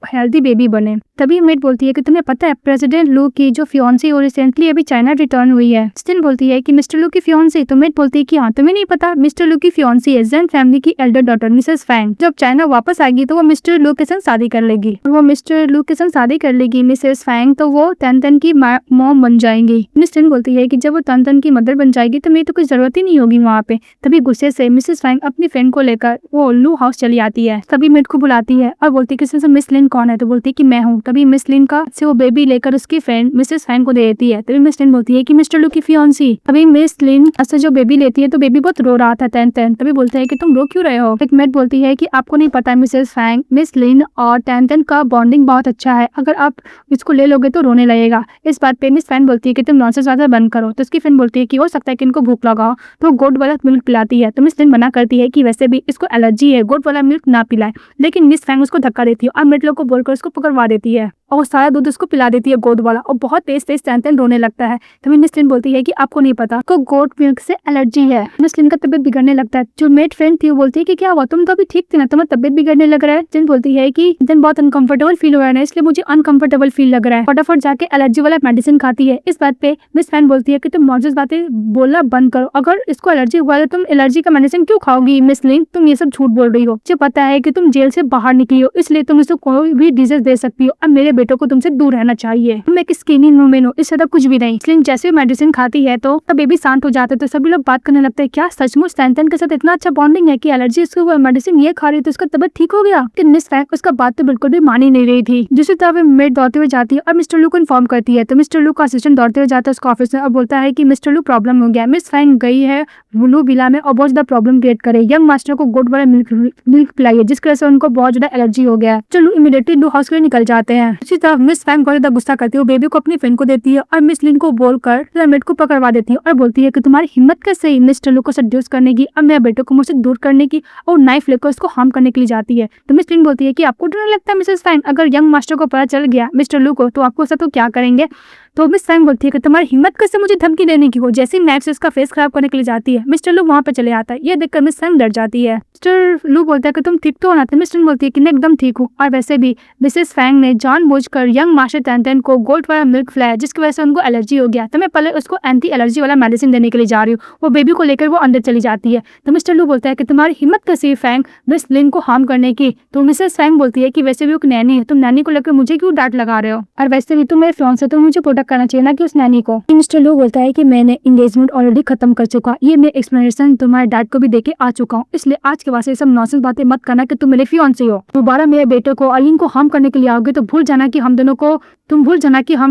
हेल्दी बेबी बने। तभी मेट बोलती है कि तुम्हें पता है प्रेसिडेंट लू की जो फियांसी वो रिसेंटली अभी चाइना रिटर्न हुई है। स्टिल बोलती है कि मिस्टर लू की फियांसी। तो मेट बोलती है कि हाँ, तुम्हें नहीं पता मिस्टर लू की फियांसी है जैन फैमिली की एल्डर डॉटर मिसेस फैंग। जब चाइना वापस आएगी तो वो मिस्टर लू के संग शादी कर लेगी, और वो मिस्टर लू के संग शादी कर लेगी मिसेस फैंग, तो वो तैनतन की मॉम बन जाएंगी। मिस लिन बोलती है कि जब वो तैनतन की मदर बन जाएगी तो मेरी तो कुछ जरूरत ही नहीं होगी वहाँ पे। तभी गुस्से से मिसेस फैंग अपनी फ्रेंड को लेकर वो लू हाउस चली आती है। तभी मेट को बुलाती है और बोलती है कि मिस लिन कौन है। तो बोलती है कि मैं हूँ। तभी मिस लिन का से वो बेबी लेकर उसकी फ्रेंड मिसेस फैंग को दे देती है। तभी मिस लिन बोलती है कि मिस्टर लू की फियांसी। तभी मिस लिन से जो बेबी लेती है तो बेबी बहुत रो रहा था तैनतन। तभी बोलते हैं कि तुम रो क्यों रहे हो। एक मेट बोलती है कि आपको नहीं पता मिसेस फैंग, मिस लिन और तैनतन का बॉन्डिंग बहुत अच्छा है, अगर आप इसको ले लोगे तो रोने लगेगा। इस बात पे मिस फैंग बोलती है कि तुम नॉनसेंस ज्यादा बंद करो। तो उसकी फ्रेंड बोलती है कि हो सकता है कि इनको भूख लगाओ, तो गोट वाला मिल्क पिलाती है। तो मिस लिन मना करती है कि वैसे भी इसको एलर्जी है, गोट वाला मिल्क ना पिलाए, लेकिन मिस फैंग उसको धक्का देती है और मेट लोग को बोलकर उसको पकड़वा देती है। और वो सारा दूध उसको पिला देती है गोद वाला, और बहुत तेज तेज तैन रोने लगता है। तभी मिस लिन बोलती है कि आपको नहीं पता, को गोट मिल्क से एलर्जी है। मिस लिन का तबियत बिगड़ने लगता है। जो मेड फ्रेंड थी वो बोलती है कि क्या हुआ, तुम तो अभी ठीक थी ना, तुम्हारा तबियत बिगड़ने लग रहा है। जिन बोलती है कि दिन बहुत अनकंफर्टेबल फील हो रहा है, इसलिए मुझे अनकंफर्टेबल फील लग रहा है। फटाफट जाके एलर्जी वाला मेडिसिन खाती है। इस बात पे मिस फैन बोलती है कि तुम मौजूद बातें बोलना बंद करो, अगर इसको एलर्जी हुआ है तो तुम एलर्जी का मेडिसिन क्यों खाओगी। मिस लिन, तुम ये सब झूठ बोल रही हो, मुझे पता है कि तुम जेल से बाहर निकली हो, इसलिए तुम इसको कोई भी डिजीज दे सकती हो। अब मेरे बेटों को तुमसे दूर रहना चाहिए, तुम एक स्किनी वुमेन हो, इससे तो कुछ भी नहीं। इसलिए जैसे मेडिसिन खाती है तो बेबी शांत हो जाते, तो सभी लोग बात करने लगते हैं, क्या सचमुच तैन के साथ इतना अच्छा बॉन्डिंग है कि एलर्जी इसको मेडिसिन ये खा रही तो उसका तबियत ठीक हो गया। मिस फैंग उसका बात तो बिल्कुल भी मान ही नहीं रही थी। दूसरी तरफ मेड दौड़ते हुए जाती है और मिस्टर लू को इन्फॉर्म करती है। तो मिस्टर लू का असिस्टेंट दौड़ते हुए जाता है उसका ऑफिस में और बोलता है कि मिस्टर लू प्रॉब्लम हो गया। मिस फैंग गई है ब्लू विला में और बहुत ज्यादा प्रॉब्लम क्रिएट करे। यंग मास्टर को गुड वाला मिल्क पिलाई है, जिसकी वजह से उनको बहुत ज्यादा एलर्जी हो गया है। चलो इमीडिएटली लू हाउस के लिए निकल जाते हैं। इसी तरफ मिस फैंग बहुत ज्यादा गुस्सा करती है, वो बेबी को अपनी फ्रेंड को देती है और मिस लिन को बोलकर मेड को पकड़वा देती है और बोलती है कि तुम्हारी हिम्मत कैसे हुई मिस्टर लू को सेड्यूस करने की, अब मेरे बेटे को मुझसे दूर करने की, और नाइफ लेकर उसको हार्म करने के लिए जाती है। तो मिस लिन बोलती है कि आपको डर लगता है मिसेस फैंग, अगर यंग मास्टर को पता चल गया मिस्टर लू को तो आपको ऐसा तो क्या करेंगे। तो मिस फैंग बोलती है कि तुम्हारी हिम्मत कैसे मुझे धमकी देने की हो। जैसे नाइफ से उसका फेस खराब करने के लिए जाती है, मिस्टर लू वहां पे चले आता है। ये देखकर मिस फैंग डर जाती है। मिस्टर लू बोलता है कि तुम ठीक तो हो ना। तो मिस्टर बोलती है कि मैं एकदम ठीक हूँ, और वैसे भी मिसेस फैंग ने जानबूझकर यंग मास्टर तैन को गोल्ड वाला मिल्क खिलाया, जिसकी वजह से उनको एलर्जी हो गया। तो मैं पहले उसको एंटी एलर्जी वाला मेडिसिन देने के लिए जा रही हूँ। वो बेबी को लेकर वो अंदर चली जाती है। तो मिस्टर लू बोलता है कि तुम्हारी हिम्मत कैसी फैंग मिस लिन को हार्म करने की। तो मिसेस फैंग बोलती है कि वैसे भी वो नैनी है, तुम नैनी को लेकर मुझे क्यों डांट लगा रहे हो, और वैसे भी तुम मेरे फियांसे से, तो मुझे प्रोटेक्ट करना चाहिए ना कि उस नैनी को। मिस्टर लू बोलता है कि मैंने एंगेजमेंट ऑलरेडी खत्म कर चुका, ये मैं एक्सप्लेनेशन तुम्हारे डैड को भी देके आ चुका हूँ, इसलिए आज के बाद से सब नॉनसेंस बातें मत करना कि तुम मेरे फियांसे हो। दोबारा मेरे बेटे को अलीन को हार्म करने के लिए आओगे तो भूल जाना कि हम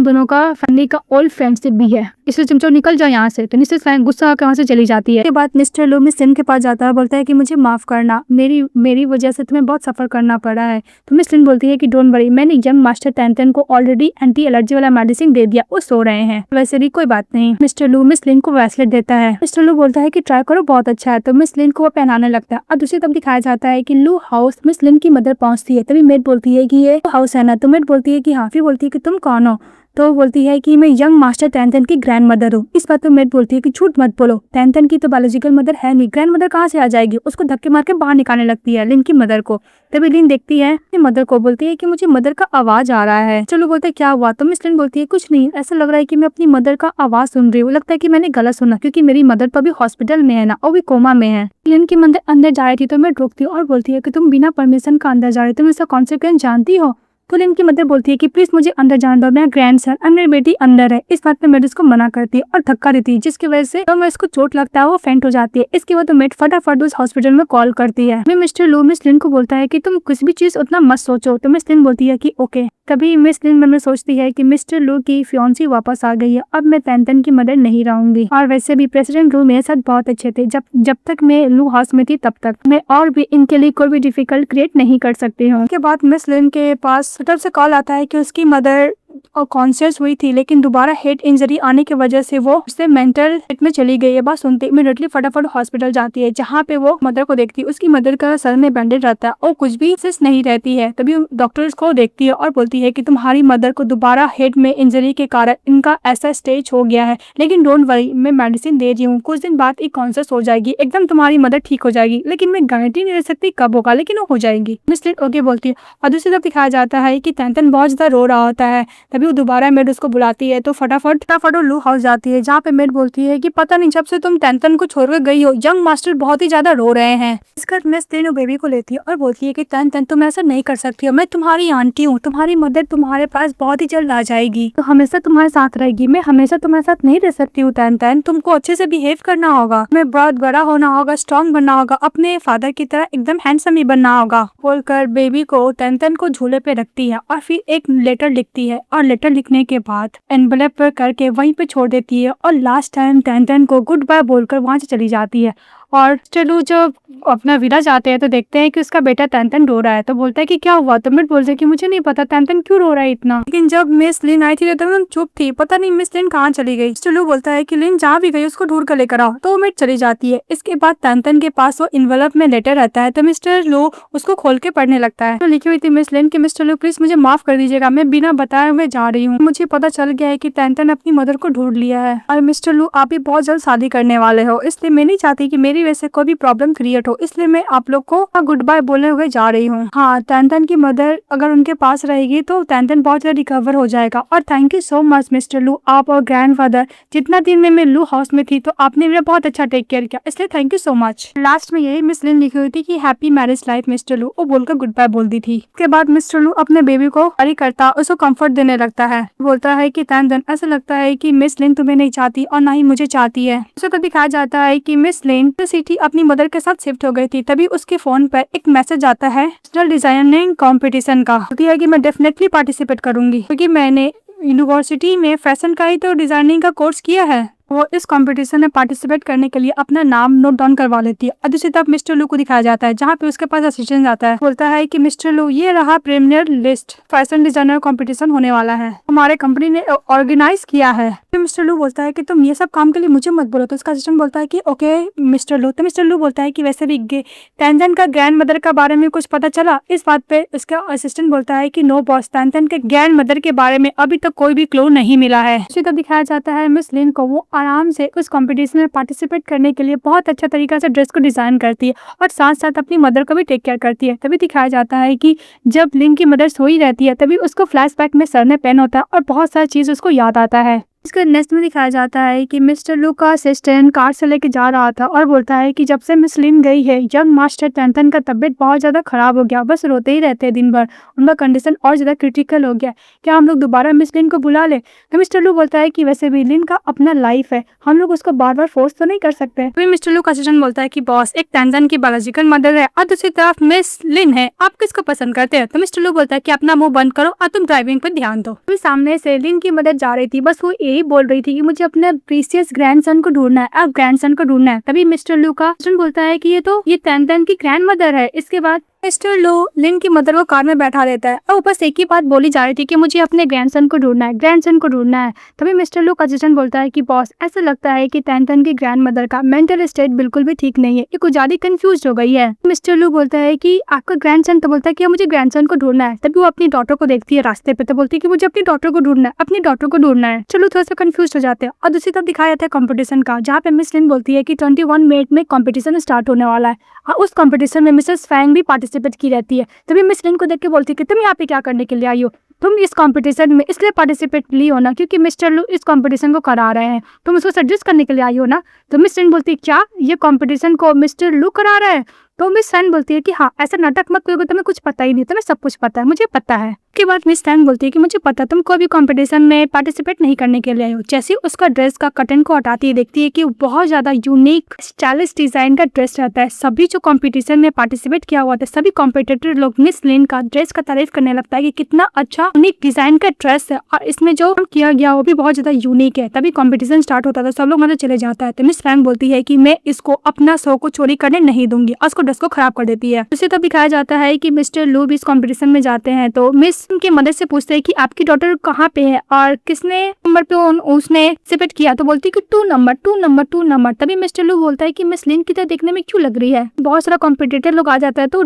दोनों का फैमिली का ओल्ड फ्रेंडशिप भी है, इसलिए तुम निकल जाओ यहाँ से। तो मिसेस फैंग गुस्सा होकर वहाँ से चली जाती है। के बाद मिस्टर लू मिस लिन के पास जाता है, बोलता है कि मुझे माफ करना, मेरी वजह से तुम्हें बहुत सफर करना पड़ा है। तो मिस लिन बोलती है कि डोंट वरी, मैंने यंग मास्टर तैन को ऑलरेडी एंटी एलर्जी वाला मेडिसिन दे दिया, वो सो रहे हैं, वैसे भी कोई बात नहीं। मिस्टर लू मिस लिन को ब्रेसलेट देता है। मिस्टर लू बोलता है कि ट्राई करो, बहुत अच्छा है। तो मिस लिन को वो पहनाने लगता है। और दूसरी तरफ दिखाया जाता है कि लू हाउस मिस लिन की मदर पहुंचती है। तभी मेड बोलती है कि ये हाउस है ना। तो मेड बोलती है कि हाँ। फिर बोलती है कि तुम कौन हो। तो बोलती है कि मैं यंग मास्टर तैन की ग्रैंड मदर हूँ। इस बात पर मेड बोलती है कि झूठ मत बोलो, तैन की तो बायोलॉजिकल मदर है नहीं, ग्रैंड मदर कहाँ से आ जाएगी। उसको धक्के मार के बाहर निकालने लगती है लिन की मदर को। तभी लिन देखती है मदर को, बोलती है कि मुझे मदर का आवाज आ रहा है। चलो बोलते क्या हुआ। तो मिस लिन बोलती है कुछ नहीं, ऐसा लग रहा है कि मैं अपनी मदर का आवाज सुन रही हूँ, लगता है कि मैंने गलत सुना, क्योंकि मेरी मदर तो अभी हॉस्पिटल में है ना, और भी कोमा में है। लिन की मदर अंदर जा रही थी तो मैं रोकती हूँ और बोलती है कि तुम बिना परमिशन का अंदर जा रही हो, तुम इसका कॉन्सिक्वेंस जानती हो। तो लिन की मदर बोलती है कि प्लीज मुझे अंदर जाने दो, मेरा ग्रैंडसन और मेरी बेटी अंदर है। इस बात पे मेड उसको मना करती है और धक्का देती है, जिसकी वजह से तो इसको चोट लगता है, वो फेंट हो जाती है। इसके बाद तो मेड फटाफट उस हॉस्पिटल में कॉल करती है। मिस्टर लू मिस लिन को बोलता है कि तुम कुछ भी चीज उतना मत सोचो। तो मिस लिन बोलती है कि ओके। तभी मिस लिन मन में सोचती है कि मिस्टर लू की फियांसी वापस आ गई है, अब मैं तैन की मदर नहीं रहूंगी। और वैसे भी प्रेसिडेंट लू मेरे साथ बहुत अच्छे थे, जब तक मैं लू हाउस में थी तब तक मैं और भी इनके लिए कोई भी डिफिकल्ट क्रिएट नहीं कर सकती हूँ। उसके बाद मिस लिन के पास तरफ से कॉल आता है कि उसकी मदर और कॉन्शियस हुई थी, लेकिन दोबारा हेड इंजरी आने की वजह से वो उससे मेंटल हिट में चली गई है। बात सुनते इमीडिएटली फटाफट हॉस्पिटल जाती है, जहाँ पे वो मदर को देखती है। उसकी मदर का सर में बैंडेज रहता है और कुछ भी सेंस नहीं रहती है। तभी डॉक्टर को देखती है और बोलती है कि तुम्हारी मदर को दोबारा हेड में इंजरी के कारण इनका ऐसा स्टेज हो गया है, लेकिन डोंट वरी, मैं मेडिसिन दे रही हूँ, कुछ दिन बाद एक कॉन्शियस हो जाएगी, एकदम तुम्हारी मदर ठीक हो जाएगी, लेकिन मैं गारंटी नहीं दे सकती कब होगा, लेकिन वो हो जाएगी। मिस लिन ओके बोलती है। और दूसरी तरफ दिखाया जाता है कि तैन बहुत ज्यादा रो रहा होता है। तभी वो दोबारा मेड उसको बुलाती है। तो फटाफट वो लू हाउस जाती है, जहाँ पे मेड बोलती है कि पता नहीं जब से तुम तैन को छोड़कर गई हो, यंग मास्टर बहुत ही ज्यादा रो रहे हैं। इसकर मिस लिन बेबी को लेती है और बोलती है कि तैन तुम ऐसा नहीं कर सकती हो, मैं तुम्हारी आंटी हूँ, तुम्हारी मदर तुम्हारे पास बहुत ही जल्द आ जाएगी, तो हमेशा तुम्हारे साथ रहेगी, मैं हमेशा तुम्हारे साथ नहीं रह सकती हूँ। तैन तुमको अच्छे से बिहेव करना होगा, तुम्हें बहुत बड़ा होना होगा, स्ट्रॉन्ग बनना होगा, अपने फादर की तरह एकदम हैंडसम ही बनना होगा, बोलकर बेबी को तैन को झूले पे रखती है और फिर एक लेटर लिखती है। और लेटर लिखने के बाद एनवेलप पर करके वहीं पे छोड़ देती है और लास्ट टाइम तैन को गुड बाय बोलकर वहां से चली जाती है। और चलो जब अपना विला जाते हैं तो देखते हैं कि उसका बेटा तैंतन रो रहा है। तो बोलता है कि क्या हुआ? तो मिट बोलते हैं कि मुझे नहीं पता तैंतन क्यों रो रहा है इतना। लेकिन जब मिस लिन आई थी तो तैंतन चुप थी, पता नहीं मिस लिन कहाँ चली गई। मिस्टर लू बोलता है कि लिन जहाँ भी गई उसको ढूंढ कर लेकर आओ। तो मिट चली जाती है। इसके बाद तैंतन के पास वो इन्वेलप में लेटर रहता है तो मिस्टर लू उसको खोल के पढ़ने लगता है। तो लिखी हुई थी मिस लिन कि मिस्टर लू प्लीज मुझे माफ कर दीजिएगा, मैं बिना बताए हुए जा रही हूँ। मुझे पता चल गया है कि तैंतन अपनी मदर को ढूंढ लिया है और मिस्टर लू आप भी बहुत जल्द शादी करने वाले हो, इसलिए मैं नहीं चाहती कि मेरी वजह से कोई भी प्रॉब्लम क्रिएट हो, इसलिए मैं आप लोग को गुड बाय बोले हुए जा रही हूँ। हाँ, तैंतन की मदर अगर उनके पास रहेगी तो तैंतन बहुत जल्द रिकवर हो जाएगा। और thank you so much mister लू, आप और ग्रैंडफादर जितना दिन में मैं लू हाउस में थी तो आपने मेरा बहुत अच्छा टेक केयर किया, इसलिए thank you so much. Last में यही मिस लिन लिखी हुई थी कि हैप्पी मैरिज लाइफ मिस्टर लू, वो बोलकर गुड बाय बोल दी थी। उसके बाद मिस्टर लू अपने बेबी को कैरी करता, उसको कंफर्ट देने लगता है। बोलता है कि तैंतन ऐसा लगता है कि मिस लिन तुम्हें नहीं चाहती और ना ही मुझे चाहती है। उसे तो दिखाया जाता है कि मिस लिन सिटी अपनी मदर के साथ शिफ्ट हो गई थी। तभी उसके फोन पर एक मैसेज आता है नेशनल डिजाइनिंग कंपटीशन का, होती है कि मैं डेफिनेटली पार्टिसिपेट करूंगी क्योंकि मैंने यूनिवर्सिटी में फैशन का ही तो डिजाइनिंग का कोर्स किया है। वो इस कंपटीशन में पार्टिसिपेट करने के लिए अपना नाम नोट डाउन करवा लेती है। और दूसरी तरफ मिस्टर लू को दिखाया जाता है जहाँ पे उसके पास असिस्टेंट आता है। बोलता है कि मिस्टर लू ये रहा premiere list, fashion designer competition होने वाला है, हमारे कंपनी ने ऑर्गेनाइज किया है। तो मिस्टर लू बोलता है कि तुम ये सब काम के लिए मुझे मत बोलो। तो उसका असिस्टेंट बोलता है कि ओके मिस्टर लू। तो मिस्टर लू बोलता है कि वैसे भी तैंतन का ग्रैंड मदर का बारे में कुछ पता चला? इस बात पे उसका असिस्टेंट बोलता है कि नो बॉस, तैंतन के ग्रैंड मदर के बारे में अभी तक कोई भी क्लू नहीं मिला है। उसी तरह दिखाया जाता है मिस लिन को वो आराम से उस कंपटीशन में पार्टिसिपेट करने के लिए बहुत अच्छा तरीका से ड्रेस को डिजाइन करती है और साथ साथ अपनी मदर को भी टेक केयर करती है। तभी दिखाया जाता है कि जब लिन की मदर सोई रहती है तभी उसको फ्लैशबैक में सर ने पेन होता है और बहुत सारी चीज उसको याद आता है। इसके नेक्स्ट में दिखाया जाता है कि मिस्टर लू का असिस्टेंट कार से लेके जा रहा था और बोलता है कि जब से मिस लिन गई है यंग मास्टर तैंतन का तबीयत बहुत ज्यादा खराब हो गया, बस रोते ही रहते हैं दिन भर, उनका कंडीशन और ज्यादा क्रिटिकल हो गया, क्या हम लोग दोबारा मिस लिन को बुला ले? तो मिस्टर लू बोलता है कि वैसे भी लिन का अपना लाइफ है, हम लोग उसको बार बार फोर्स तो नहीं कर सकते। फिर मिस्टर लू का असिस्टेंट बोलता है कि बॉस एक तैंतन की बायोलॉजिकल मदर है और दूसरी तरफ मिस लिन है, आप किसको पसंद करते हैं? तो मिस्टर लू बोलता है कि अपना मुंह बंद करो और तुम ड्राइविंग पर ध्यान दो। फिर सामने से लिन की मदर जा रही थी, बस वो यही बोल रही थी कि मुझे अपने प्रीसियस ग्रैंडसन को ढूंढना है, अब ग्रैंडसन को ढूंढना है। तभी मिस्टर लू का असिस्टेंट बोलता है कि ये तैंतन की ग्रैंड मदर है। इसके बाद मिस्टर लू लिन की मदर को कार में बैठा देता है और बस एक ही बात बोली जा रही थी कि मुझे अपने ग्रैंडसन को ढूंढना है, ग्रैंडसन को ढूंढना है। तभी मिस्टर लू का असिस्टेंट बोलता है कि बॉस ऐसा लगता है कि तैंतन की ग्रैंड मदर का मेंटल स्टेट बिल्कुल भी ठीक नहीं है, ये कुछ ज्यादा कंफ्यूज हो गई है। मिस्टर लू बोलता है कि आपका ग्रैंडसन, तो बोलता है कि मुझे ग्रैंडसन को ढूंढना है। तभी वो अपनी डॉटर को देखती है रास्ते पे, तो बोलती है कि मुझे अपनी डॉटर को ढूंढना है, अपनी डॉटर को ढूंढना है। चलो थोड़ा सा कंफ्यूज हो जाते हैं। और दूसरी तरफ दिखाया जाता है कॉम्पिटिशन का, जहाँ पे मिस लिन बोलती है कि 21 मिनट में कॉम्पिटिशन स्टार्ट होने वाला है और उस कॉम्पिटिशन में मिसेस फैंग भी पार्टिसिपेट की रहती है। तभी मिस लिन को देख के बोलती है कि तुम यहाँ पे क्या करने के लिए आई हो, तुम इस कंपटीशन में इसलिए पार्टिसिपेट ली हो ना क्योंकि मिस्टर लू इस कंपटीशन को करा रहे हैं, तुम उसको सजेस्ट करने के लिए आई हो ना। तो मिस लिन बोलती है क्या ये कंपटीशन को मिस्टर लू करा रहा है? तो मिस फैंग बोलती है कि हाँ, ऐसा नाटक मत करोगे, तुम्हें कुछ पता ही नहीं, तुम्हें सब कुछ पता है, मुझे पता है। उसके बाद मिस फैंग बोलती है कि मुझे पता तुम कोई भी कंपटीशन में पार्टिसिपेट नहीं करने के लिए आए हो। जैसे उसका ड्रेस का कटन को हटाती है, देखती है कि बहुत ज्यादा यूनिक स्टाइलिश डिजाइन का ड्रेस रहता है। सभी जो कंपटीशन में पार्टिसिपेट किया हुआ था सभी कॉम्पिटिटर लोग मिस लिन का ड्रेस का तारीफ करने लगता है कि कितना अच्छा यूनिक डिजाइन का ड्रेस है और इसमें जो किया गया वो भी बहुत ज्यादा यूनिक है। तभी कॉम्पिटिशन स्टार्ट होता था, सब लोग मतलब चले जाता है। तो मिस फैंग बोलती है कि मैं इसको अपना शो को चोरी करने नहीं दूंगी और उसको ड्रेस को खराब कर देती है। उसी तरह दिखाया जाता है कि मिस्टर लू भी इस कॉम्पिटिशन में जाते हैं तो मिस उनकी मदद से पूछते हैं कि आपकी डॉटर कहाँ पे है और किसने नंबर पे उसने सिलेक्ट किया। तो बोलती है कि 2 नंबर। तभी मिस्टर लू बोलता है कि मिस लिन की तरह देखने में क्यों लग रही है? बहुत सारा कॉम्पिटिटर लोग आ जाता है तो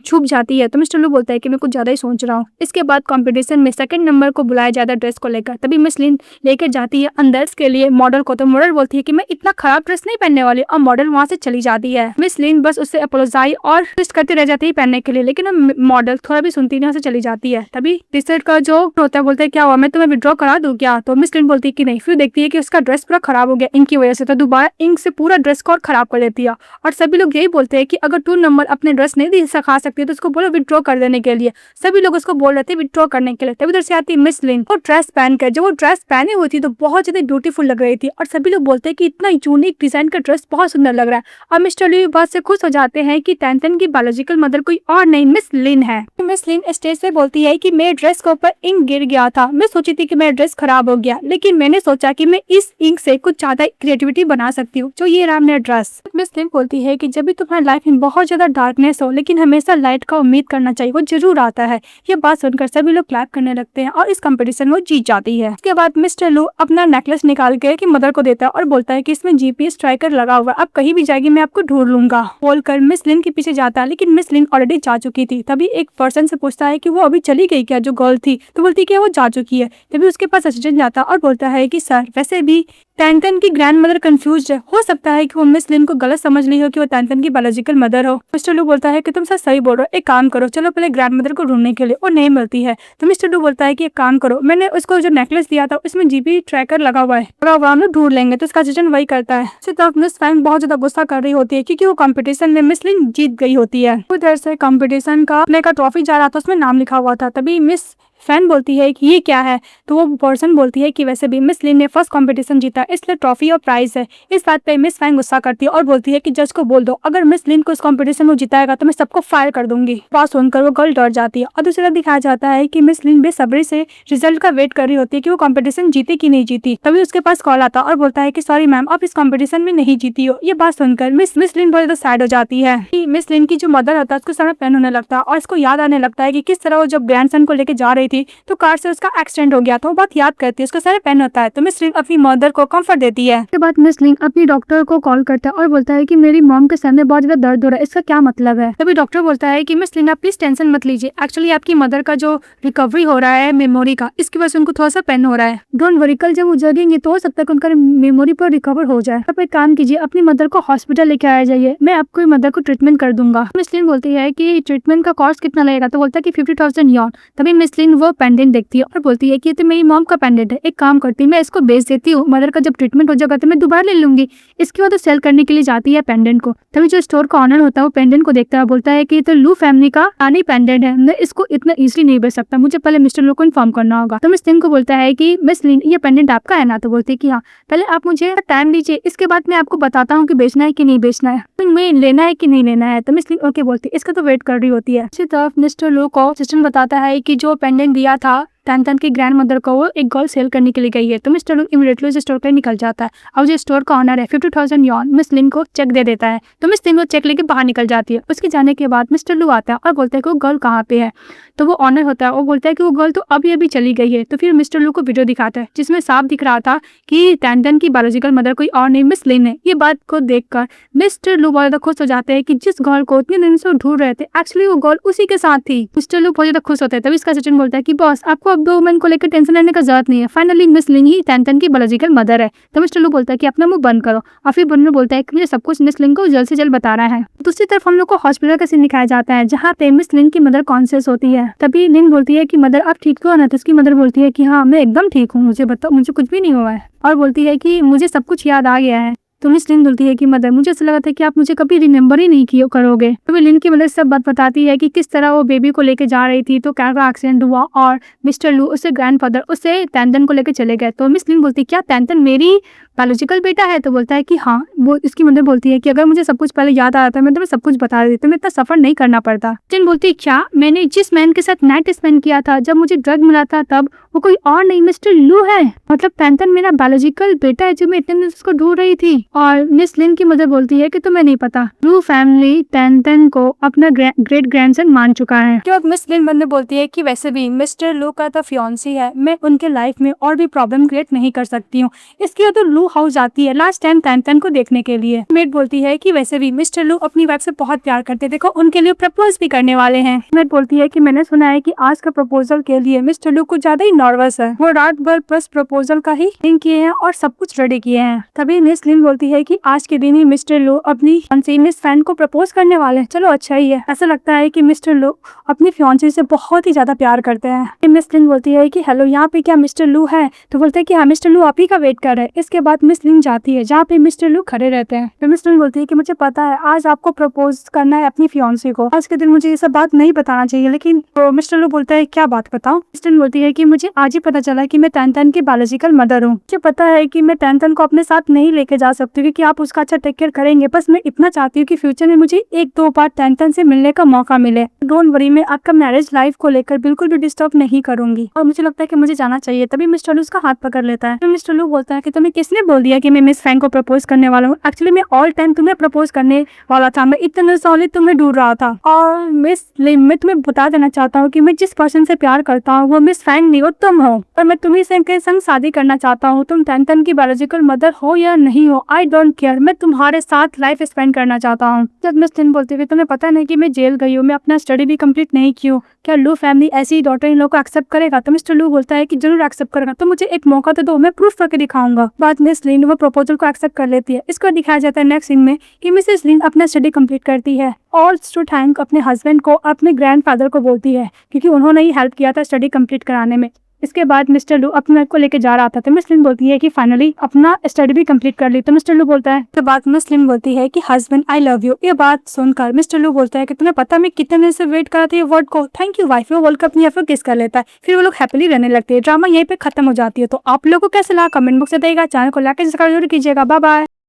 छुप जाती है। तो मिस्टर लू बोलता है कि मैं कुछ ज्यादा ही सोच रहा हूँ। इसके बाद कंपटीशन में सेकंड नंबर को बुलाया जाता है ड्रेस को लेकर। तभी मिस लिन लेकर जाती है अंदर के लिए मॉडल को। तो मॉडल बोलती है कि मैं इतना खराब ड्रेस नहीं पहनने वाली और मॉडल वहां से चली जाती है। मिस लिन बस उससे अपोलोजाइज और ट्विस्ट करते रह जाती है पहनने के लिए, लेकिन मॉडल थोड़ा भी सुनती नहीं, चली जाती है। तभी टीचर का जो होता है बोलता है क्या हुआ, मैं तुम्हें विड्रॉ करा दूं क्या? तो मिस लिन बोलती है कि नहीं। फिर देखती है कि उसका ड्रेस पूरा खराब हो गया इंक की वजह से, तो दोबारा इंक से पूरा ड्रेस को और खराब कर देती है। और सभी लोग यही बोलते हैं कि अगर 2 नंबर अपने ड्रेस नहीं सिखा सकती है तो उसको बोलो विड्रॉ कर देने के लिए। सभी लोग उसको बोल रहे थे विड्रॉ करने के लिए। तभी उधर से आती है मिस लिन, वो ड्रेस पहन कर। जब वो ड्रेस पहने हुई थी तो बहुत ज्यादा ब्यूटीफुल लग रही थी और सभी लोग बोलते हैं कि इतना यूनिक डिजाइन का ड्रेस बहुत सुंदर लग रहा है। और मिस्टर लू बात से खुश हो जाते हैं कि टैंटन की बायोलॉजिकल मदर कोई और नहीं मिस लिन है। मिस लिन स्टेज पे बोलती है कि मेरे ड्रेस के ऊपर इंक गिर गया था, मैं सोची थी कि मेरा ड्रेस खराब हो गया, लेकिन मैंने सोचा कि मैं इस इंक से कुछ ज्यादा क्रिएटिविटी बना सकती हूँ, जो ये रहा मेरा ड्रेस। मिस लिन बोलती है कि जब भी तुम्हारी लाइफ में बहुत ज्यादा डार्कनेस हो लेकिन हमेशा लाइट का उम्मीद करना चाहिए, वो जरूर आता है। ये बात सुनकर सभी लोग क्लैप करने लगते हैं और इस कंपटीशन वो जीत जाती है। उसके बाद मिस्टर लू अपना नेकलेस निकाल के कि मदर को देता है और बोलता है कि इसमें जीपीएस ट्रैकर लगा हुआ है, अब कहीं भी जाएगी मैं आपको ढूंढ लूंगा बोलकर मिस लिन के पीछे जाता है। लेकिन मिस लिन ऑलरेडी जा चुकी थी। तभी एक पर्सन से पूछता है कि वो अभी चली गई क्या, जो गर्ल थी, तो बोलती है कि वो जा चुकी है। तभी उसके पास असिस्टेंट जाता और बोलता है कि सर वैसे भी टैंटन की ग्रैंड मदर कंफ्यूज है, हो सकता है कि वो मिस लिन को गलत समझ ली हो कि वो टैंटन की बायोलॉजिकल मदर हो। मिस्टर लू बोलता है कि तुम सच सही बोल रहे हो, एक काम करो, चलो पहले ग्रैंड मदर को ढूंढने के लिए। वो नहीं मिलती है तो मिस्टर लू बोलता है कि एक काम करो, मैंने उसको जो नेकलेस दिया था उसमें जीपी ट्रैकर लगा हुआ है, हम लोग ढूंढ लेंगे। तो उसका असिस्टेंट वही करता है। इसी तरफ मिस फैंग बहुत ज्यादा गुस्सा कर रही होती है क्योंकि वो कंपटीशन में मिस लिन जीत गई होती है। उधर से कंपटीशन का अपने का ट्रॉफी जा रहा था, उसमें नाम लिखा हुआ था। तभी मिस फैन बोलती है कि ये क्या है, तो वो पर्सन बोलती है कि वैसे भी मिस लिन ने फर्स्ट कंपटीशन जीता इसलिए ट्रॉफी और प्राइज है। इस बात पे मिस फैन गुस्सा करती है और बोलती है कि जज को बोल दो, अगर मिस लिन को इस कंपटीशन में जिताएगा तो मैं सबको फायर कर दूंगी। बात सुनकर वो गर्ल डर जाती है और दूसरी तरफ दिखाया जाता है कि मिस लिन बेसब्री से रिजल्ट का वेट कर रही होती है कि वो कंपटीशन जीती कि नहीं जीती। तभी उसके पास कॉल आता और बोलता है कि सॉरी मैम, आप इस कंपटीशन में नहीं जीती हो। ये बात सुनकर मिस लिन बहुत ज्यादा सैड हो जाती है कि मिस लिन की जो मदर होता है उसको सारा पेन होने लगता है और इसको याद आने लगता है कि किस तरह वो जब ग्रैंडसन को लेके जा रही थी तो कार से उसका एक्सीडेंट हो गया था। वो बात याद करती है, उसका सारा पेन होता है। तो मिस लिन अपनी मदर को कंफर्ट देती है। उसके बाद मिस लिन अपनी डॉक्टर को कॉल करता है और बोलता है कि मेरी मॉम के सर में बहुत ज्यादा दर्द हो रहा है, इसका क्या मतलब है। तभी डॉक्टर बोलता है कि मिस लिन आप प्लीज टेंशन मत लीजिए, एक्चुअली आपकी मदर का जो रिकवरी हो रहा है मेमोरी का, इसकी वजह से उनको थोड़ा सा पेन हो रहा है। डोंट वरी, कल जब वो जगेंगे तो हो सकता है कि उनका मेमोरी पर रिकवर हो जाए। आप एक काम कीजिए, अपनी मदर को हॉस्पिटल लेके आया जाइए, मैं आपको मदर को ट्रीटमेंट कर दूंगा। मिस लिन बोलती है कि ट्रीटमेंट का कॉस्ट कितना लगेगा, तो बोलता है कि 50,000 यॉन। तभी मिस लिन वो पेंडेंट देखती है और बोलती है कि ये तो मेरी मॉम का पेंडेंट है, एक काम करती हूँ मैं इसको बेच देती हूँ, मदर का जब ट्रीटमेंट हो जाएगा तो मैं दोबारा ले लूंगी। इसके बाद सेल करने के लिए जाती है पेंडेंट को। तभी जो स्टोर का ऑनर होता है वो पेंडेंट को देखता है, बोलता है कि ये तो लू फैमिली का आनी पेंडेंट है, मैं इसको इतना इजीली नहीं बेच सकता, मुझे पहले मिस्टर लू को इन्फॉर्म करना होगा। तो मिस लिन को बोलता है कि मिस लिन ये पेंडेंट आपका है ना, तो बोलती है कि हाँ, पहले आप मुझे टाइम दीजिए, इसके बाद मैं आपको बताता हूँ कि बेचना है कि नहीं बेचना है, तो मैं लेना है कि नहीं लेना है। तो मिस लिन ओके बोलती है, इसका तो वेट कर रही होती है। इसी तरफ मिस्टर लू को सिस्टम बताता है कि जो पेंडेंट दिया था टैंटन की ग्रैंड मदर को वो एक गर्ल सेल करने के लिए गई है। तो मिस्टर लू इमीडिएटली उस स्टोर पर निकल जाता है और जो स्टोर का ऑनर है 50,000 यॉन मिस लिन को चेक दे देता है। तो मिस लिन वो चेक लेके बाहर निकल जाती है। उसके जाने के बाद मिस्टर लू आता है और बोलता है कि वो गर्ल कहाँ पे है। तो वो ऑनर होता है, वो बोलता है कि वो गर्ल तो अभी अभी चली गई है। तो फिर मिस्टर लू को वीडियो दिखाता है जिसमें साफ दिख रहा था कि टैंटन की बायोलॉजिकल मदर कोई और नहीं मिस लिन है। ये बात को देखकर मिस्टर लू बहुत ज्यादा खुश हो जाते हैं कि जिस गर्ल को इतने दिन से ढूंढ रहे थे एक्चुअली वो गर्ल उसी के साथ थी। मिस्टर लू बहुत ज्यादा खुश होता है। तभी इसका असिस्टेंट बोलता है कि बॉस आपको अब 2 वुमेन को लेकर टेंशन लेने का जरूरत नहीं है, फाइनली मिस लिन ही टैंटन की बायोलॉजिकल मदर है। तो मिस्टर लू बोलता है कि अपना मुंह बंद करो और फिर बनने बोलता है कि मुझे सब कुछ मिस लिन को जल्द से जल्द बता रहा है। दूसरी तरफ हम लोग को हॉस्पिटल का सीन दिखाया जाता है जहाँ पे मिस लिन की मदर कॉन्शियस होती है। तभी लिन बोलती है कि मदर आप ठीक हो ना, तो उसकी मदर बोलती है कि हाँ मैं एकदम ठीक हूँ, मुझे बताओ, मुझे कुछ भी नहीं हुआ है, और बोलती है कि मुझे सब कुछ याद आ गया है। तो मिस लिन बोलती है कि मदर मुझे ऐसा लगा था कि आप मुझे कभी रिमेम्बर ही नहीं किए करोगे। तो लिन की मदर सब बात बताती है कि किस तरह वो बेबी को लेके जा रही थी तो कार का एक्सीडेंट हुआ और मिस्टर लू उससे ग्रैंडफादर उससे टैंटन को लेकर चले गए। तो मिस लिन बोलती है क्या टैंटन मेरी बायोलॉजिकल बेटा है। तो बोलता है कि हाँ। वो इसकी मदर बोलती है कि अगर मुझे सब कुछ पहले याद आ रहा था मैं तुम्हें सब कुछ बता देती, तुम्हें इतना सफर नहीं करना पड़ता। जिन बोलती है क्या मैंने जिस मैन के साथ नाइट स्पेंड किया था जब मुझे ड्रग मिला था तब वो कोई और नहीं मिस्टर लू है, मतलब टैंटन मेरा बायोलॉजिकल बेटा है जो मैं इतने दिन उसको ढूंढ रही थी। और मिस लिन की मदर बोलती है कि तुम्हें नहीं पता, लू फैमिली टैंटन को अपना ग्रेट ग्रैंडसन मान चुका है। तो मिस लिन मदर बोलती है कि वैसे भी मिस्टर लू का तो फियांसी है, मैं उनके लाइफ में और भी प्रॉब्लम क्रिएट नहीं कर सकती हूँ। इसके बाद तो लू हाउस जाती है लास्ट टाइम टैंटन को देखने के लिए। मेट बोलती है कि वैसे भी मिस्टर लू अपनी वाइफ से बहुत प्यार करते, देखो उनके लिए प्रपोज भी करने वाले हैं। मेट बोलती है कि मैंने सुना है कि आज का प्रपोजल के लिए मिस्टर लू कुछ ज्यादा ही नर्वस है, वो रात भर बस प्रपोजल का ही थिंक किए हैं और सब कुछ रेडी किए हैं। तभी मिस लिन बोलती बोलती है कि आज के दिन ही मिस्टर लो अपनी फियांसी मिस फैन को प्रपोज करने वाले हैं। चलो अच्छा ही है। ऐसा लगता है कि मिस्टर लो अपनी फियांसी से बहुत ही ज्यादा प्यार करते हैं। मिस लिन बोलती है कि हेलो, यहाँ पे क्या मिस्टर लू है? तो बोलते हैं कि हाँ, मिस्टर लू आप ही का वेट कर रहे हैं। इसके बाद मिस लिन जाती है जहाँ पे मिस्टर लू खड़े रहते हैं। फिर मिस लिन बोलती है कि मुझे पता है आज आपको प्रपोज करना है अपनी फियांसी को, आज के दिन मुझे ये सब बात नहीं बताना चाहिए, लेकिन तो मिस्टर लू बोलता है क्या बात बताओ? मिस लिन बोलती है कि मुझे आज ही पता चला कि मैं टैन की बायोलॉजिकल मदर हूँ। मुझे पता है कि मैं टैन को अपने साथ नहीं लेके जा सकती क्योंकि आप उसका अच्छा टेक केयर करेंगे, बस मैं इतना चाहती हूँ कि फ्यूचर में मुझे 1-2 बार टैन से मिलने का मौका मिले। डोंट वरी, मैं आपका मैरिज लाइफ को लेकर बिल्कुल भी डिस्टर्ब नहीं करूंगी और मुझे लगता है कि मुझे जाना चाहिए। तभी मिस्टर लू उसका हाथ पकड़ लेता है। तो मिस्टर लू बोलता है कि तुम्हें किसने बोल दिया कि मैं मिस फैन को प्रपोज करने वाला हूँ? एक्चुअली मैं ऑल टाइम तुम्हें प्रपोज करने वाला था, मैं इतने साल तुम्हें ढूंढ रहा था। और मिस लिन, मैं तुम्हें बता देना चाहता हूँ कि मैं जिस पर्सन से प्यार करता हूँ वो मिस फैन नहीं हो, तुम हो, और मैं तुम्ही के संग शादी करना चाहता हूँ। तुम टैन की बायोलॉजिकल मदर हो या नहीं हो, आई डोंट केयर, मैं तुम्हारे साथ लाइफ स्पेंड करना चाहता हूँ। जब मिस लिन बोलती है तुम्हें पता नहीं कि मैं जेल गई हूँ, मैं अपना स्टडी भी कंप्लीट नहीं की हूँ, क्या लू फैमिली ऐसी डॉटर इन लोग को एक्सेप्ट करेगा? तो मिस्टर लू बोलता है कि जरूर एक्सेप्ट करेगा, तो मुझे एक मौका तो दो, मैं प्रूफ करके दिखाऊंगा। बाद मिस लिन वो प्रपोजल को एक्सेप्ट कर लेती है। इसको दिखाया जाता है नेक्स्ट सीन में कि मिसेस लिन अपना स्टडी कंप्लीट करती है और टू थैंक अपने हस्बैंड को, अपने ग्रैंडफादर को बोलती है क्योंकि उन्होंने ही हेल्प किया था स्टडी कंप्लीट कराने में। इसके बाद मिस्टर लू अपने को लेके जा रहा था तो मिस लिन बोलती है कि फाइनली अपना स्टडी भी कंप्लीट कर ली। तो मिस्टर लू बोलता है, तो बात मिस लिन बोलती है कि हस्बैंड आई लव यू। ये बात सुनकर मिस्टर लू बोलता है कि तुम्हें पता मैं कितने दिन से वेट कर रहा था ये वर्ड को, थैंक यू वाइफ। वो वर्ल्ड कप नहीं फिर किस कर लेता है, फिर वो लोग हैप्पीली रहने लगते हैं। ड्रामा यहीं पे खत्म हो जाती है। तो आप लोगों को कैसे लगा कमेंट बॉक्स में बताइएगा। चैनल को लाइक जरूर कीजिएगा। Bye bye.